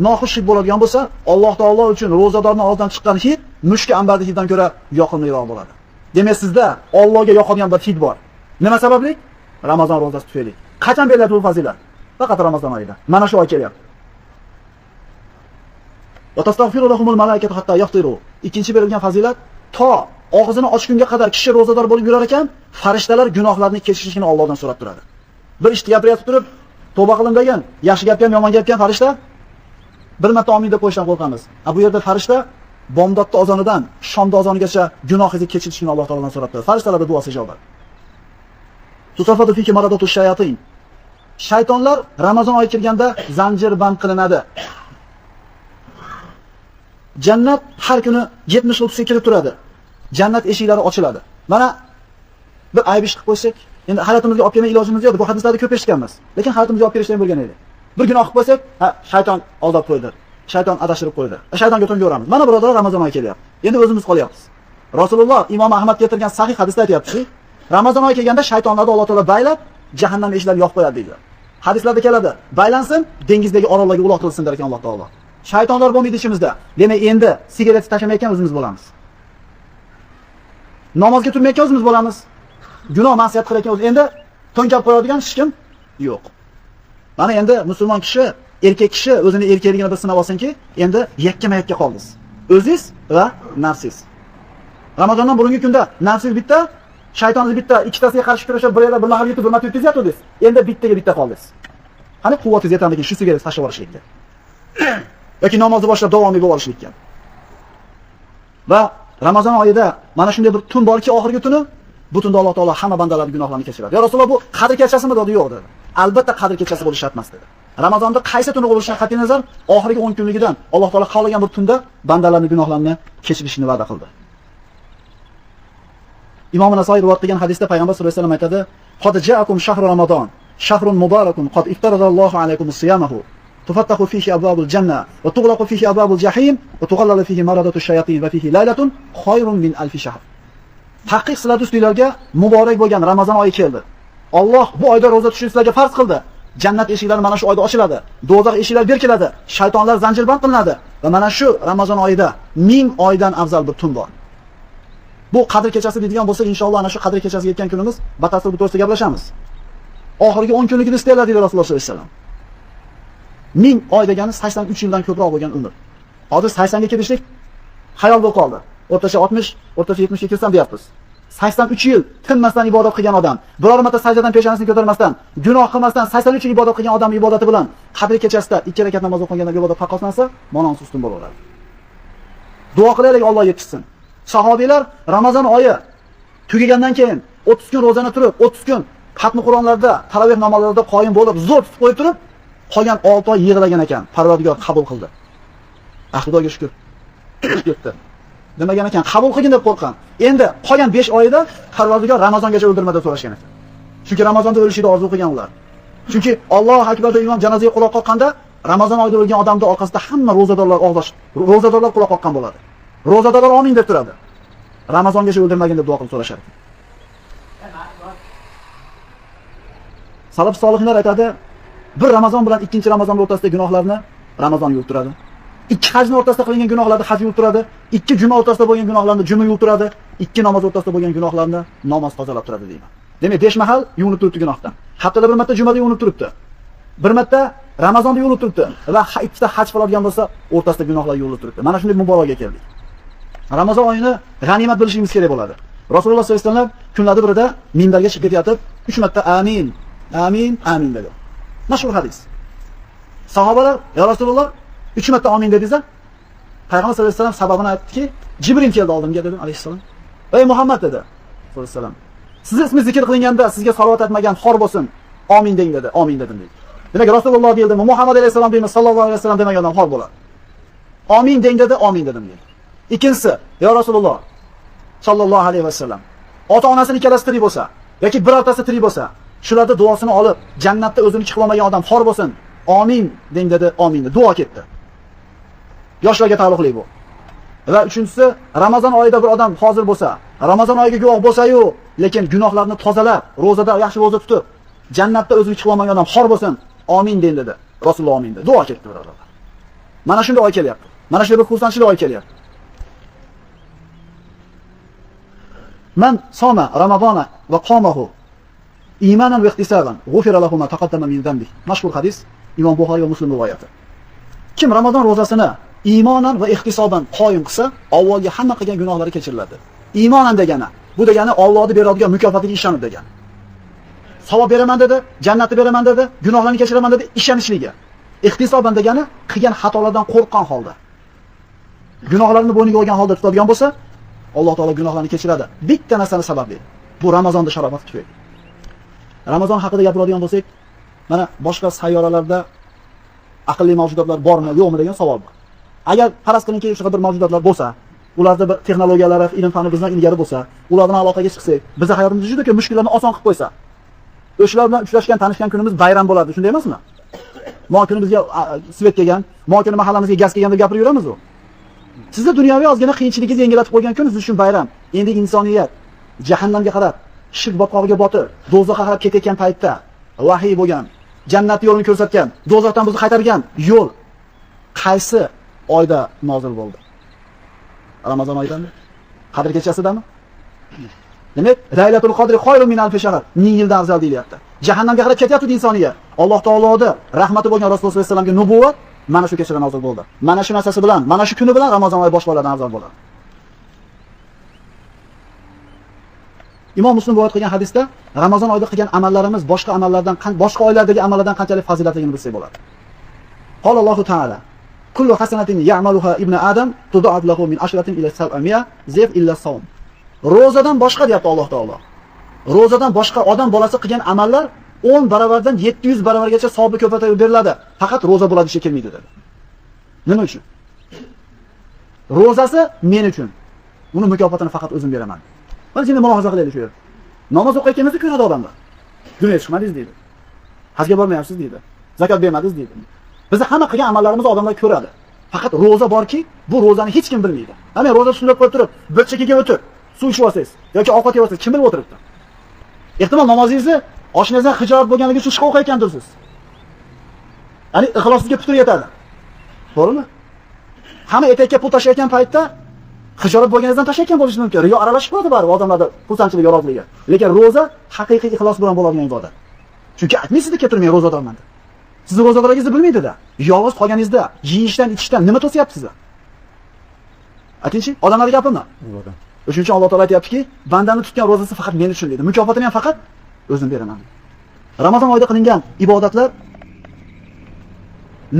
noxush hid bo'ladigan bo'lsa, Alloh taolo uchun ro'zadorning og'zidan chiqqan hid mushk ambarning hididan ko'ra yoqimliroq bo'ladi. Demak, sizda Allohga yoqadigan bir hid bor. Nima sababli? Ramazon ro'zasi tufayli. Qachon beriladi bu fazilat? Faqat Ramazon oyida. Mana shu oy kelyapti. Va tastagfiru lahumul malaikatu hatta yaftiru. Ikkinchi berilgan fazilat to og'zini ochgunga qadar kishi ro'zador bo'lib yurar ekan, farishtalar gunohlarini kechirishini Allohdan so'rab turadi. Bir ishni gapirib turib, tavba qiling degan, yaxshi gapga ham yomon gapga ham farishta bir marta amin deb qo'yishdan qo'rqamiz. Bu yerda farishta bomdodda ozonidan shomda ozonigacha gunohingizni kechirishini Alloh taolodan so'rab turadi. Farishtalarning duosi ijobat. Tusafatu fiki maradatu shayatin. Shaytonlar Ramazon oyi kirganda zanjir band qilinadi. Jannat har kuni 70-30 kelib turadi. Jannat eshiklari ochiladi. Mana bir ayb ish qilib qo'ysak, endi hayotimizga olib kelmay ilojimiz yo'q. Bu hadislarda ko'p eshitganmiz. Lekin hayotimizga olib kelishdan bo'lgan edi. Bir gunoh qilib qo'ysak, shayton aldab qo'ydi. Shayton adashtirib qo'ydi. Shaytonga to'ngaveramiz. Mana birodarlar, Ramazon oyi kelyapti. Endi o'zimiz qolyapmiz. Rasululloh Imom Ahmad keltirgan sahih hadisda aytayapti. Ramazon oyi kelganda shaytonlarni Alloh taolo baylab, jahannam eshiklarini yopib qo'yadi deydi. Hadislarda keladi. Baylansin, dengizdagi orollarga uloqtirilsin der ekan Alloh taolo. Shaytonlar bo'lmaydi ichimizda. Demak, endi sigaret tashlamayotgan o'zimiz bo'lamiz. Namozga turmayotgan o'zimiz bo'lamiz. Gunoh ma'siyat qilayotgan o'zimiz. Endi to'nkab qo'yadigan hech kim yo'q. Mana endi musulmon kishi, erkak kishi o'zini erkakligini bir sinab olsinki, endi yakkama-yakka qoldingiz. O'zingiz va nafsingiz. Ramazondan burungi kunda nafsingiz bitta, shaytoningiz bitta, ikkitasiga qarshi kurashib, bir yerda bir mahal yetib, bir marta o'tkazayotdingiz. Endi bittaga bitta qoldingiz. Qani quvvatingiz yetamikin shu sigaret tashlab olishlikka. Yoki namozni boshlab davomiy bo'lib olishlikka. Va Ramazon oyida mana shunday bir tun borki, oxirgi tuni, bu tunda Alloh taolo hamma bandalarning gunohlarini kechiradi. Ya Rasululloh, bu qadr kechasimi dedi? Yo'q dedi. Albatta qadr kechasi bo'lishi shart emas dedi. Ramazonda qaysi tuni bo'lishidan qat'iy nazar, oxirgi 10 kunligidan Alloh taolo xohlagan bir tunda bandalarning gunohlarini kechirishini va'da qildi. Imom Nasoiy rivoyat qilgan hadisda payg'ambar sollallohu alayhi vasallam aytadi: "Qad ja'akum shahru Ramazon, shahrun mubarakun, qad iftaradallohu alaykumus siyamahu." تفتح فيه أبواب الجنة وتغلق فيه أبواب الجحيم وتغلل فيه مردة الشياطين وفيه ليلة خير من 1000 شهر. Haqiqiy sizlar ustinglarga muborak bo'lgan Ramazon oyi keldi. Alloh bu oyda roza tutishni sizlarga farz qildi. Jannat eshiklari mana shu oyda ochiladi. Do'zax eshiklari berkiladi. Shaytonlar zanjirband qilinadi va mana shu Ramazon oyida 1000 oydan afzal bir tun bor. Bu qadr kechasi deydigan bo'lsak, inshaalloh ana shu qadr kechasiga yetgan kunimiz batafsil bu to'g'risida gaplashamiz. Oxirgi 10 kunligini istaylar dedi Rasululloh sollallohu alayhi vasallam. 1000 oy degani 83 yildan ko'proq bo'lgan umr. Hozir 80 ga kelishlik xayol bo'lib qoldi. O'rtacha 60, o'rtacha 70 ga kirsam deyapmiz. 83 yil tinmasdan ibodat qilgan odam, biror marta sajdadan peshonasini ko'tarmasdan, gunoh qilmasdan 83 yil ibodat qilgan odam ibodati bilan qadr kechasida 2 rakat namoz o'qigandan ibodat taqqoslansa, mononsi ustun bo'laveradi. Duo qilaylik, Alloh yetishsin. Sahobiylar Ramazon oyi tugagandan keyin 30 kun ro'zani turib, 30 kun xatmi Qur'onlarda, taravih namozlarida qoyim bo'lib, zo'r tutib qo'yib turib, qolgan 6 oy yig'lagan ekan. Parvardigor qabul qildi. Xudoga shukr. Ketdi. Demagan ekan, qabul qilgin deb qo'rqgan. Endi qolgan 5 oyida Parvardigor Ramazongacha o'ldirma deb so'rashgan ekan. Chunki Ramazonda o'lishni orzu qilgan ular. Chunki Alloh akbar deb imom janozaga quloq qoqqanda, Ramazon oyida o'lgan odamning orqasida hamma ro'zadorlar og'dash, ro'zadorlar quloq qoqqan bo'ladi. Ro'zadorlar amin deb turadi. Ramazongacha o'ldirmagin deb duo qilib so'rashar ekan. Salaf solihlar aytadi, bir Ramazon bilan ikkinchi Ramazon o'rtasidagi gunohlarni Ramazon yuvib turadi. Ikki hajning o'rtasida qilingan gunohlarni haj yuvib turadi. Ikki juma o'rtasida bo'lgan gunohlarni juma yuvib turadi. Ikki namoz o'rtasida bo'lgan gunohlarni namoz tozalab turadi deyman. Demak, 5 mahal yuvinib turibdi gunohdan. Haftada bir marta jumada yuvinib turibdi. Bir marta Ramazonda yuvinib turibdi va ikkita haj qiladigan bo'lsa, o'rtasida gunohlar yuvinib turibdi. Mana shunday muborakga keldik. Ramazon oyini g'animat bilishimiz kerak bo'ladi. Rasululloh sollallohu alayhi vasallam kunlarda birida minbarga chiqib ketayotib, 3 marta amin, amin, amin dedi. Mashhur hadis. Sahobalar, "Ya Rasululloh, 3 marta amin dedingiz-a?" Payg'ambar sollallohu alayhi vasallam sababini aytdiki, Jibril keldi oldimga dedi, alayhissalom. "Ey Muhammad" dedi, sollallohu alayhi vasallam. "Siz ismi zikr qilinganda sizga salovat aytmagan xor bo'lsin. Amin deng" dedi. "Amin" dedim dedi. Demak, Rasululloh deyildimi, Muhammad alayhissalom deymiz, sallallohu alayhi vasallam demagan xor bo'ladi. "Amin deng" dedi, "Amin" dedim dedi. Ikkinchisi, "Ya Rasululloh, sallallohu alayhi vasallam. Ota-onasini ikkalasi tirik bo'lsa yoki birortasi tirik bo'lsa, shularning duosini olib, jannatda o'zini chiqolmagan odam xor bo'lsin. Amin deng dedi, amin deb duo ketdi. Yoshlarga taalluqli bu. Va uchinchisi, Ramazon oyida bir odam hozir bo'lsa, Ramazon oyiga guvoh bo'lsa-yu, lekin gunohlarni tozalab, ro'zada yaxshi ro'za tutib, jannatda o'zini chiqolmagan odam xor bo'lsin. Amin deng dedi. Rasululloh amin dedi. Duo ketdi birodarlar. Mana shunday oy kelyapti. Mana shunday bir xursandchilik oy kelyapti. Man soma Ramazona va qamahu imanan va ihtisaban g'ufira lahu ma taqaddama min dhanbi. Mashhur hadis Imom Buxoriy va Muslim rivoyati. Kim Ramazon ro'zasini iymonan va ihtisoban qoyim qilsa, avvalgi hamma qilgan gunohlari kechiriladi. Iymonan degani, bu degani Allohning beradigan mukofotiga ishonib degani. Savob beraman dedi, jannatni beraman dedi, gunohlarni kechiraman dedi, ishonishligi. Ihtisoban degani qilgan xatolardan qo'rqqan holda. Gunohlarini bo'yniga olgan holda tutadigan bo'lsa, Alloh taolo gunohlarni kechiradi. Bitta narsani sababli. Bu Ramazonda sharofat tufayli. Ramazon haqida gapiradigan bo'lsak, mana boshqa sayyoralarda aqlli mavjudotlar bormi, yo'qmi degan savol bor. Agar faraz qilinki, shunaqa bir mavjudotlar bo'lsa, ularda bir texnologiyalari, ilm fani bizdan ilgari bo'lsa, ular bilan aloqaga chiqsak, bizning hayotimizda juda ko'p mushkullarni oson qilib qo'ysa, o'shalar bilan uchrashgan, tanishgan kunimiz bayram bo'ladi, shunday emasmi? Mo kunimizga svet kelgan, mo kuni mahallamizga gaz kelgan deb gapirib yuramiz-ku. Sizda dunyoviy ozgina qiyinchiligingizni yengillatib qo'ygan kun siz uchun bayram. Endi insoniyat jahannamga qarab, shirk botqog'iga botib, do'zaxga qarab ketayotgan paytda vahiy bo'lgan, jannat yo'lini ko'rsatgan, do'zaxdan bizni qaytargan yo'l qaysi oyda nozil bo'ldi? Ramazon oyidami? Qadr kechasidami? Demak, Laylatul Qadr xoyrun min alf shahr, 1000 yildan afzal deyilyapti. Jahannamga qarab ketyapti insoniyat. Alloh taoloning rahmati bo'lgan Rasululloh sollallohu alayhi vasallamga nubuvat mana shu kechada nozil bo'ldi. Mana shu narsasi bilan, mana shu kuni bilan Ramazon oyi boshqalardan afzal bo'ladi. Imom Muslim rivoyat qilgan hadisda Ramazon oyida qilgan amallarimiz boshqa amallardan, boshqa oylardagi amallardan qanchalik fazilatligini bilsak bo'ladi. Allohu taala kullu hasanatin ya'maluha ibn Adam tud'ab lahu min ashratin ila 700 zif illa sawm. Ro'zadan boshqa deyapti Alloh taolo. Ro'zadan boshqa odam bolasi qilgan amallar 10 barobardan 700 barobargacha savobi ko'paytirib beriladi. Faqat ro'za bo'ladi ishga kelmaydi dedi. Nima uchun? Ro'zasi men uchun. Uni mukofotini faqat o'zim beraman. Mana shuni mulohaza qilaylik shu yerda. Namoz o'qiyotganimizda ko'nadi odamlar. Dunyoga chiqmadingiz deydi. Hajga bormayapsiz deydi. Zakot bermadingiz deydi. Biz hamma qilgan amallarimizni odamlar ko'radi. Faqat ro'za borki, bu ro'zani hech kim bilmaydi. Mana ro'za tushunib qo'yib turib, bir chekkaga o'tib, suv ichib olsangiz yoki ovqat yeb olsangiz kim bilib o'tiribdi? Ehtimol namozingizni oshnangizdan hijolat bo'lganligi uchun chiqib o'qiyotgandirsiz. Ya'ni ixlosingizga putur yetadi. To'g'rimi? Hamma etakka pul tashlayotgan paytda hijolat bo'lganingizdan tashlayotgan bo'lishi mumkin. Riyo aralashib qoladi bari odamlarda xursandchilik, yorug'ligi. Lekin ro'za haqiqiy ixlos bilan bo'ladigan ibodat. Chunki aytmaysizda keltirmang ro'zadorman deb. Sizni ro'zadorligingizni bilmaydi-da. Yolg'iz qolganingizda yeyishdan, ichishdan nima to'syapti sizni? Aytingchi, odamlarga gapirma. O'shuning uchun Alloh taolo aytayaptiki, bandani tutgan ro'zasi faqat men uchun dedi. Mukofotini ham faqat o'zim beraman. Ramazon oyida qilingan ibodatlar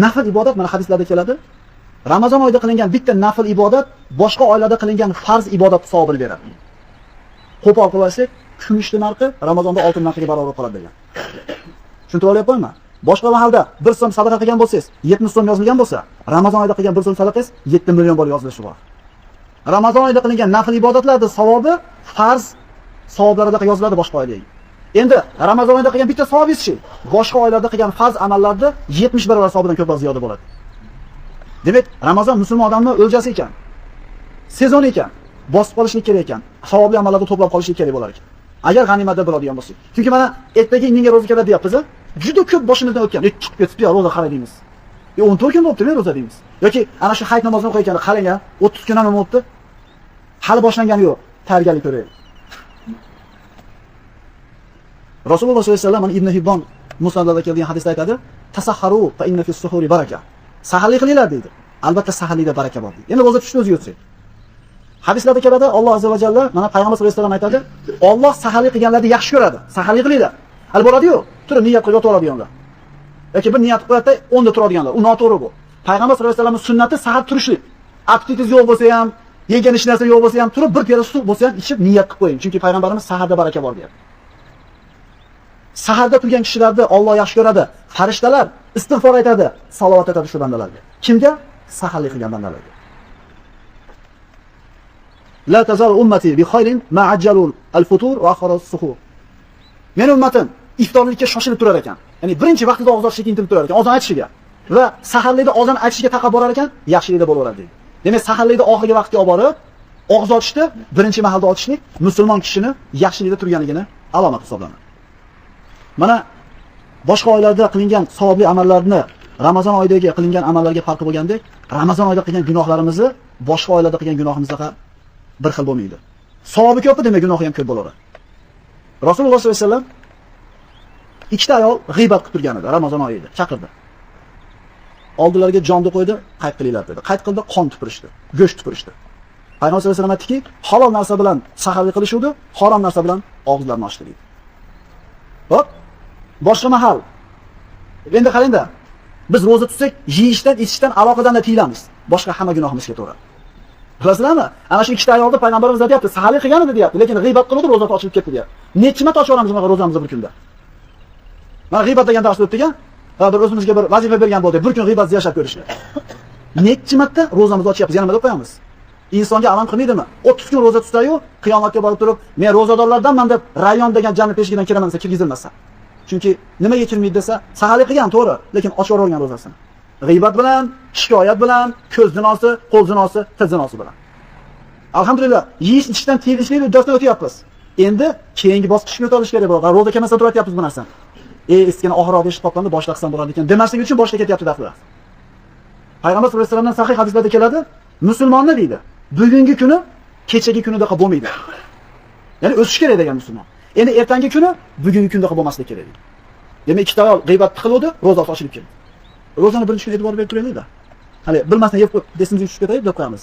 nafl ibodat mana hadislarda keladi. Ramazon oyida qilingan bitta nafl ibodat boshqa oylarda qilingan farz ibodat savobini beradi. Qo'pol qilib olsak, kumushning narxi Ramazonda oltin narxiga barobar qoladi degan. Tushuntirib olyapmanmi? Boshqa mahalda 1 so'm sadaqa qilgan bo'lsangiz, 70 so'm yozilgan bo'lsa, Ramazon oyida qilgan 1 so'm sadaqangiz 7 million bo'lib yozilishi bor. Ramazon oyida qilingan nafl ibodatlarning savobi farz savoblarida yoziladi boshqa oylarda. Endi Ramazon oyida qilgan bitta savobingiz-chi, boshqa oylarda qilgan farz amallarda 70 barobar savobidan ko'proq ziyoda bo'ladi. Demak, Ramazon musulmon odamning o'ljasi ekan. Sezon ekan. Bosib qolishlik kerak ekan. Savobli amallarni to'plab qolishlik kerak bo'lar ekan. Agar g'animatda bo'ladigan bo'lsak. Chunki mana ertaga indinga ro'za keladi deyapmiz. Juda ko'p boshimizdan o'tgan. Chiqib ketibdi, ro'za qara deymiz. 14 kun bo'libdi, men ro'za deymiz. Yoki ana shu hayit namozini o'qiyotganda qarang, 30 kundan nima o'tdi? Hali boshlangani yo'q. Tayyorgarlik ko'raylik. Rasululloh sollallohu alayhi vasallam Ibn Hibbon Musnadda kelgan hadisda aytadi: "Tasahharu fa inna fis suhuri baraka." Saharlik qilinglar deydi. Albatta saharlikda baraka bor deydi. Endi ro'za tutishni o'zi yurtsak. Hadislarda keladi, Alloh azza va jalla, mana payg'ambar sollallohu alayhi vasallam aytadi, Alloh saharlik qilganlarni yaxshi ko'radi. Saharlik qilinglar. Hali bo'ladi-yu, turib niyat qilib yotaveradiganlar. Yoki bir niyat qilib 10da turadiganlar. U noto'g'ri bu. Payg'ambar sollallohu alayhi vasallamning sunnati sahar turishlik. Appetitingiz yo'q bo'lsa ham, yegan ish narsa yo'q bo'lsa ham turib bir piyola suv bo'lsa ham ichib niyat qilib qo'ying. Chunki payg'ambarimiz saharda baraka bor deyapti. Saharda turgan kishilarni Alloh yaxshi ko'radi. Farishtalar istig'for aytadi, salovat aytadi shu bandalarga. Kimga? Saharlik qilgan bandalarga. la tazal ummati bi khayrin ma ajjalul al-futur va akhara as-suhur. Men ummatim iftorlikka shoshilib turar ekan. Ya'ni birinchi vaqtida og'iz ochishga intilib turar ekan, ozon aytishiga va saharlikda ozon aytishiga taqab borar ekan, yaxshilikda bo'laveradi deydi. Demak, saharlikda oxirgi vaqtga olib borib, og'iz ochishni birinchi mahalda ochishlik musulmon kishini yaxshilikda turganligini alomat hisoblanadi. Mana boshqa oylarda qilingan savobli amallarni Ramazon oyidagi qilingan amallarga farqi bo'lgandek, Ramazon oyida qilgan gunohlarimizni boshqa oylarda qilgan gunohimizga bir xil bo'lmaydi. Savobi ko'p, demak gunohi ham ko'p bo'laveradi. Rasululloh sollallohu alayhi vasallam ikkita ayol g'iybat qilib turgan edi Ramazon oyida, chaqirdi. Oldilariga jonni qo'ydi, qayt qilinglar dedi. Qayt qildi, qon tupurishdi, go'sht tupurishdi. Payg'ambar sollallohu alayhi vasallam aytdiki, halol narsa bilan saharlik qilishuvdi, harom narsa bilan og'izlarini ochdi dedi. Hop, boshqa mahal. Endi qarangda, biz roza tutsak, yeyishdan, ichishdan aloqadan tiyilamiz. Boshqa hamma gunohimiz ketaveradi. Bilasizlarmi? Ana shu ikkita ayolni payg'ambarimiz aytibdi, saharlik qilgan edi deyapti, lekin g'iybat qildi, roza ochilib ketdi deyapti. Necha marta ochaveramiz mana rozamizni bir kunda? Mana g'iybat degan dars o'tdik-a? Bir o'zimizga bir vazifa bergan bo'ldik, bir kun g'iybatsiz yashab ko'rishni. Necha marta rozamizni ochyapmiz, yana nima deb qo'yamiz? Insonga alam qilmaydimi? 30 kun roza tutsa-yu, qiyomatga borib turib, men rozadorlardanman deb rayon degan jannat eshigidan kiraman desa kirgizilmasa. Chunki nimaga kirmaydi desa, saharlik qilgan to'g'ri, lekin ochavergan rozasini. G'iybat bilan, shikoyat bilan, ko'z zinosi, qo'l zinosi, til zinosi bilan. Alhamdulillah, yeyish ichishdan tiyilishlik uddasidan o'tyapmiz. Endi keyingi bosqichga o'tish kerak bo'ladi. Roza kelmasa turatyapmiz bu narsani. Eskini oxiroq ish topganda boshqa qilsam bo'ladi ekan demaslik uchun boshqa ketyapti daflar. Payg'ambar sollallohu alayhi vasallamdan sahih hadislarda keladi, musulmonni deydi, bugungi kuni kechagi kunidaqa bo'lmaydi. Ya'ni o'sish kerak degan musulmon. Endi ertangi kuni bugungi kundaqa bo'lmaslik kerak deydi. Demak, ikkita ayol g'iybat qiluvdi, roza ochilib keldi. Rozani birinchi kun e'tibor berib turaylik-da. Hali bilmasdan yeb qo'yib, desimizga tushib ketaylik deb qo'yamiz.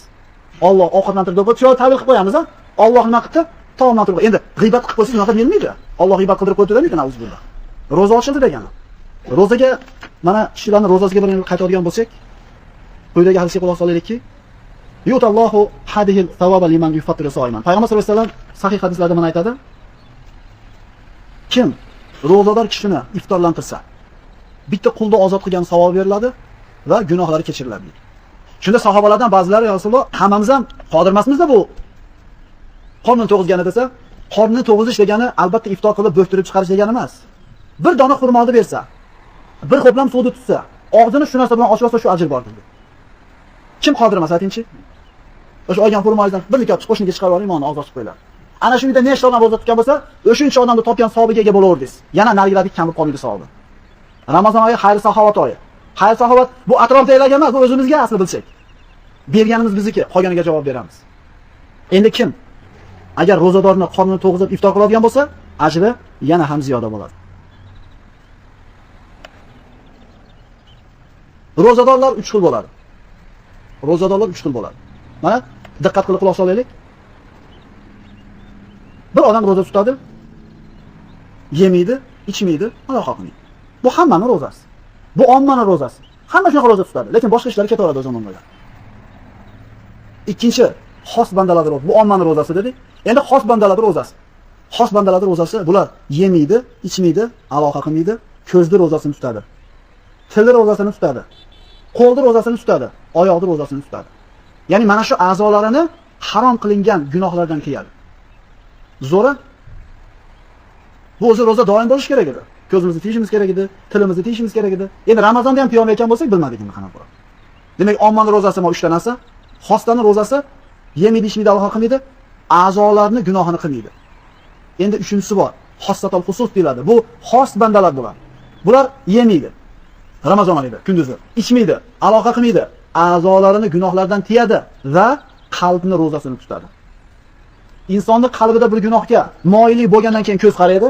Alloh ovqatlantirdi deb shu tavil qilib qo'yamiz-a? Alloh nima qildi? Taomlantirib. Endi g'iybat qilib qo'ysa unaqa bo'lmaydi. Alloh g'iybat qildirib qo'ydi deb nima o'zi roza ochildi degani. Rozaga mana kishilarning rozasiga bir qaytadigan bo'lsak, quyidagi hadisga quloq solaylikki, yutallohu hadihil thawaba liman yufattiru soiman. Payg'ambar sollallohu alayhi vasallam sahih hadislarda mana aytadi. Kim rozador kishini iftorlantirsa, bitta qulni ozod qilgan savob beriladi va gunohlari kechiriladi. Shunda sahobalardan ba'zilari ya Rasululloh, hammamiz ham qodir emasmiz-da bu qorni to'g'izgani desa, qorni to'g'izish degani albatta iftor qilib bo'ktirib chiqarish degani emas. Bir dona xurmoni bersa, bir qo'plam suvni tutsa, og'zini shu narsa bilan ochib olsa shu ajr bor dedi. Kim qodir emas aytingchi? O'sha olgan xurmoyizdan bir likop qo'shniga chiqarib olib imonni og'z ochib qo'yiladi. Ana shu uyda nechta odam roza tutgan bo'lsa, o'shancha odamni topgan savobiga ega bo'laverdingiz. Yana narigilarga kam bo'lib qolmaydi savobi. Ramazon oyi xayr saxovat oyi. Xayr saxovat bu atrofdagilarga emas, bu o'zimizga asli bilsak. Berganimiz bizniki, qolganiga javob beramiz. Endi kim agar rozadorni qornini to'g'izib iftor qiladigan bo'lsa, ajri yana ham ziyoda bo'ladi. Rozadorlar 3 xil bo'ladi. Rozadorlar 3 xil bo'ladi. Mana diqqat qilib quloq solaylik. Bir odam roza tutadi, yemaydi, ichmaydi, aloqa qilmaydi. Bu hammaning rozasi. Bu ommaning rozasi. Hamma shunaqa roza tutadi, lekin boshqa ishlar ketaveradi o'z o'rniga. Ikkinchi, xos bandalarning rozasi. Bu ommaning rozasi dedik. Endi xos bandalarning rozasi. Xos bandalarning rozasi bular yemaydi, ichmaydi, aloqa qilmaydi, ko'zni rozasini tutadi. Tilni rozasini tutadi. Qo'lni rozasini tutadi, oyoqni rozasini tutadi. Ya'ni mana shu a'zolarini harom qilingan gunohlardan tiyadi. Zo'ra. Bu o'zi roza doim bo'lish kerak edi. Ko'zimizni tiyishimiz kerak edi, tilimizni tiyishimiz kerak edi. Endi Ramazonda ham tiyolmayotgan bo'lsak, bilmadik nima qanaqa bo'ladi. Demak, ommaning rozasi mana 3 ta narsa. Xoslarning rozasi yemaydi, ichmaydi, aloqa qilmaydi, a'zolarni gunohini qilmaydi. Endi uchinchisi bor. Xossatul xusus deyiladi. Bu xos bandalar bo'ladi. Bular yemaydi. Ramazon oyida kunduzi ichmaydi, aloqa qilmaydi, a'zolarini gunohlardan tiyadi va qalbni rozasini tutadi. Insonning qalbida bir gunohga moyillik bo'lgandan keyin ko'z qaraydi.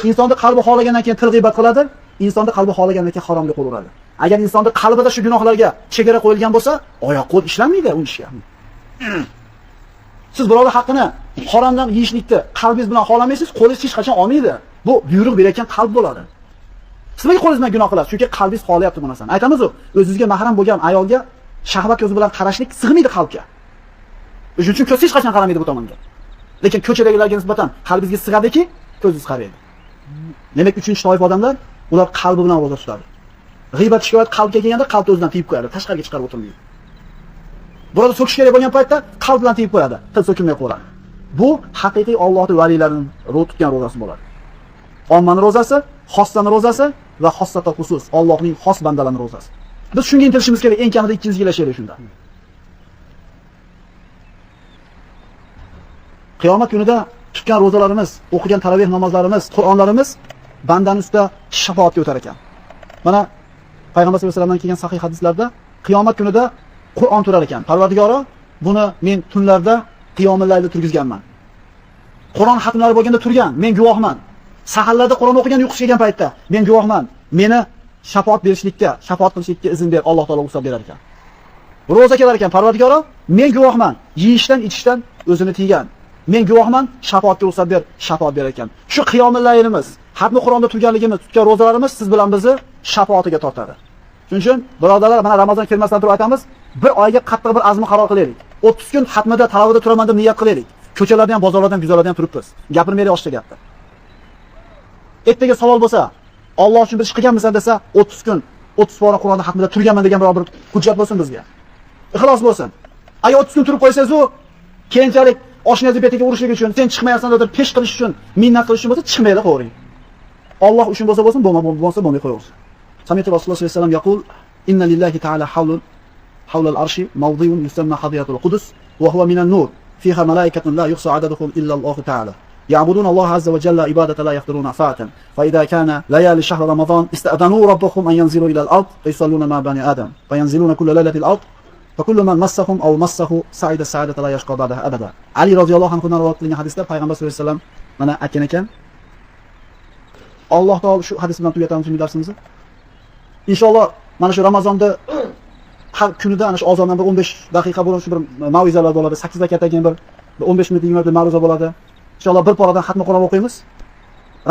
Insonning qalbi xolagandan keyin til g'iybat qiladi. Insonning qalbi xolagandan keyin haromga qo'l uradi. Agar insonning qalbida shu gunohlarga chegara qo'yilgan bo'lsa, oyoq qo'l ishlamaydi u ishga. Siz birovning haqqini haromdan yeyishlikni qalbingiz bilan xolamaysiz, qo'lingiz hech qachon olmaydi. Bu buyruq berayotgan qalb bo'ladi. Siz nega qo'lingiz bilan gunoh qilasiz? Chunki qalbingiz xolayapti bu narsani. Aytamiz-ku, o'zingizga mahram bo'lgan ayolga shahvat ko'zi bilan qarashlik sig'maydi qalbga. Shuning uchun ko'z hech qachon qaramaydi bu tomonga. Lekin ko'chadagilarga nisbatan qalbingizga sig'adiki, ko'zingiz qaraydi. Demak, 3-toifa odamlar, ular qalbi bilan roza tutadi. G'iybat shikoyat qalbga kelganda qalbni o'zidan tiyib qo'yadi, tashqariga chiqarib o'tirmaydi. Birovni so'kish kerak bo'lgan paytda qalb bilan tegib qo'yadi, til so'kilmay qo'yadi. Bu haqiqiy Allohning valilarining ro'za tutgan ro'zasi bo'ladi. Ommaning ro'zasi, xossaning ro'zasi va xossata xusus Allohning xos bandalarining ro'zasi. Biz shunga intilishimiz kerak, eng kamida 200 yil yashaylik shunda. Qiyomat kunida tutgan ro'zalarimiz, o'qigan taravih namozlarimiz, Qur'onlarimiz bandaning ustida shafoatga o'tar ekan. Mana Payg'ambar sollallohu alayhi vasallamdan kelgan sahih hadislarda qiyomat kunida Qur'on turar ekan. Parvardigoro, buni men tunlarda qiyomul layl turgizganman. Qur'on xatmlari bo'lganda turgan, men guvohman. Saharlarda Qur'on o'qigan uyqusi kelgan paytda men guvohman. Meni shafaat berishlikka, shafaat qilishlikka izn ber, Alloh taolo ruxsat berar ekan. Ro'za kelar ekan, Parvardigoro, men guvohman. Yeyishdan, ichishdan o'zini tiygan. Men guvohman, shafaatga ruxsat ber, shafaat berar ekan. Shu qiyomul laylimiz, xatmi Qur'onda turganligimiz, tutgan ro'zalarimiz siz bilan bizni shafaatiga tortadi. Shuning uchun birodarlar, mana Ramazon kelmasdan turib aytamiz, bir oyga qattiq bir azmi qaror qilaylik. 30 kun xatmida tarovihda turaman deb niyat qilaylik. Ko'chalarda ham, bozorlarda ham, guzarlarda ham turibmiz. Gapirmaylik oshda gapni. Ertaga savol bo'lsa, Alloh uchun bir ish qilganmisan desa, 30 kun, 30 pora Qur'onda xatmida turganman degan biror bir hujjat bo'lsin bizga. Ixlos bo'lsin. Agar 30 kun turib qo'ysangiz, u keyinchalik oshingizni betiga urishlik uchun, sen chiqmayapsan deb pesh qilish uchun, minnat qilish uchun bo'lsa, chiqmaydi, qo'ying. Alloh uchun bo'lsa bo'lsin, bo'lmasa bo'lmay qo'yaversin. Sami'tu Rasululloh sollallohu alayhi vasallam yaqul: "Inna lillahi ta'ala hawlun hawla al-arshi mawdi'un yusamma hadiyatul qudus wa huwa minan nur fiha malaikatun la yuhsa 'adaduhum illa Allah ta'ala. يعبدون الله عز وجل عبادة لا يقدرون فاة فإذا كان ليالي شهر رمضان استأذنوا ربهم أن ينزلوا إلى الأرض فيصلون مع بني آدم فينزلون كل ليلة الأرض فكل من مسهم أو مسه سعيد السعادة لا يشقى بعدها أبدا." علي رضي الله عنه rivoyat qilingan hadisda payg'ambar sollallohu alayhi vasallam mana aytgan ekan. Alloh taolo shu hadis bilan tugatamiz darsimizni. Inshaalloh mana shu Ramazonda har kunida ana shu ozondan bir 15 daqiqa bo'lib shu bir mav'izalar bo'ladi. 8 rakatdan keyin bir 15 minut 20 minut ma'ruza bo'ladi. İnşallah bir paradan xatmi Qur'on o'qiymiz.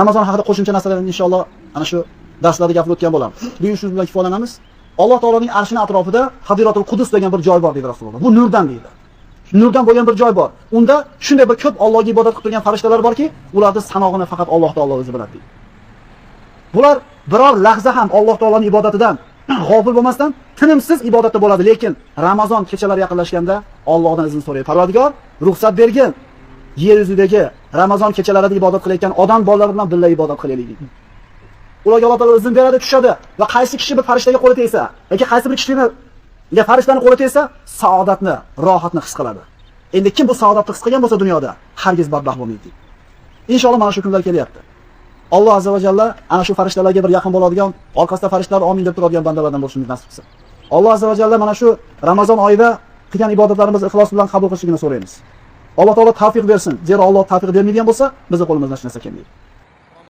Ramazon haqida qo'shimcha narsalarni inshaalloh ana shu darslarda gapirib o'tgan bo'lamiz. Bugun shu bilan kifoyalanamiz. Alloh taoloning arshining atrofida Hadiratul Qudus degan bir joy bor deydi Rasululloh. Bu nurdan deydi. Nurdan bo'lgan bir joy bor. Unda shunday bir ko'p Allohga ibodat qilib turgan farishtalar borki, ularning sanog'ini faqat Alloh taolo o'zi biladi deydi. Bular biror lahza ham Alloh taoloning ibodatidan g'ofil bo'lmasdan tinimsiz ibodatda bo'ladi, lekin Ramazon kechalari yaqinlashganda Allohdan izn so'raydi. Parvardigor, ruxsat bergin. Yer yuzidagi Ramazon kechalarida ibodat qilayotgan odam bolalari bilan birga ibodat qilaylik deydi. Ularga Alloh taolo izn beradi, tushadi va qaysi kishi bir farishtaga qo'li tegsa yoki qaysi bir kishiga farishtani qo'li tegsa, saodatni, rohatni his qiladi. Endi kim bu saodatni his qilgan bo'lsa dunyoda hargiz badbaxt bo'lmaydi. Inshaalloh mana shu kunlar kelyapti. Alloh azza va jalla ana shu farishtalarga bir yaqin bo'ladigan, orqasida farishtalar amin deb turadigan bandalardan bo'lishimizni nasib qilsin. Alloh azza va jalla mana shu Ramazon oyida qilgan ibodatlarimizni ixlos bilan qabul qilishini so'raymiz. Alloh taolo tavfiq bersin. Zero Alloh tavfiq bermaydigan bo'lsa, bizning qo'limizdan hech narsa kelmaydi.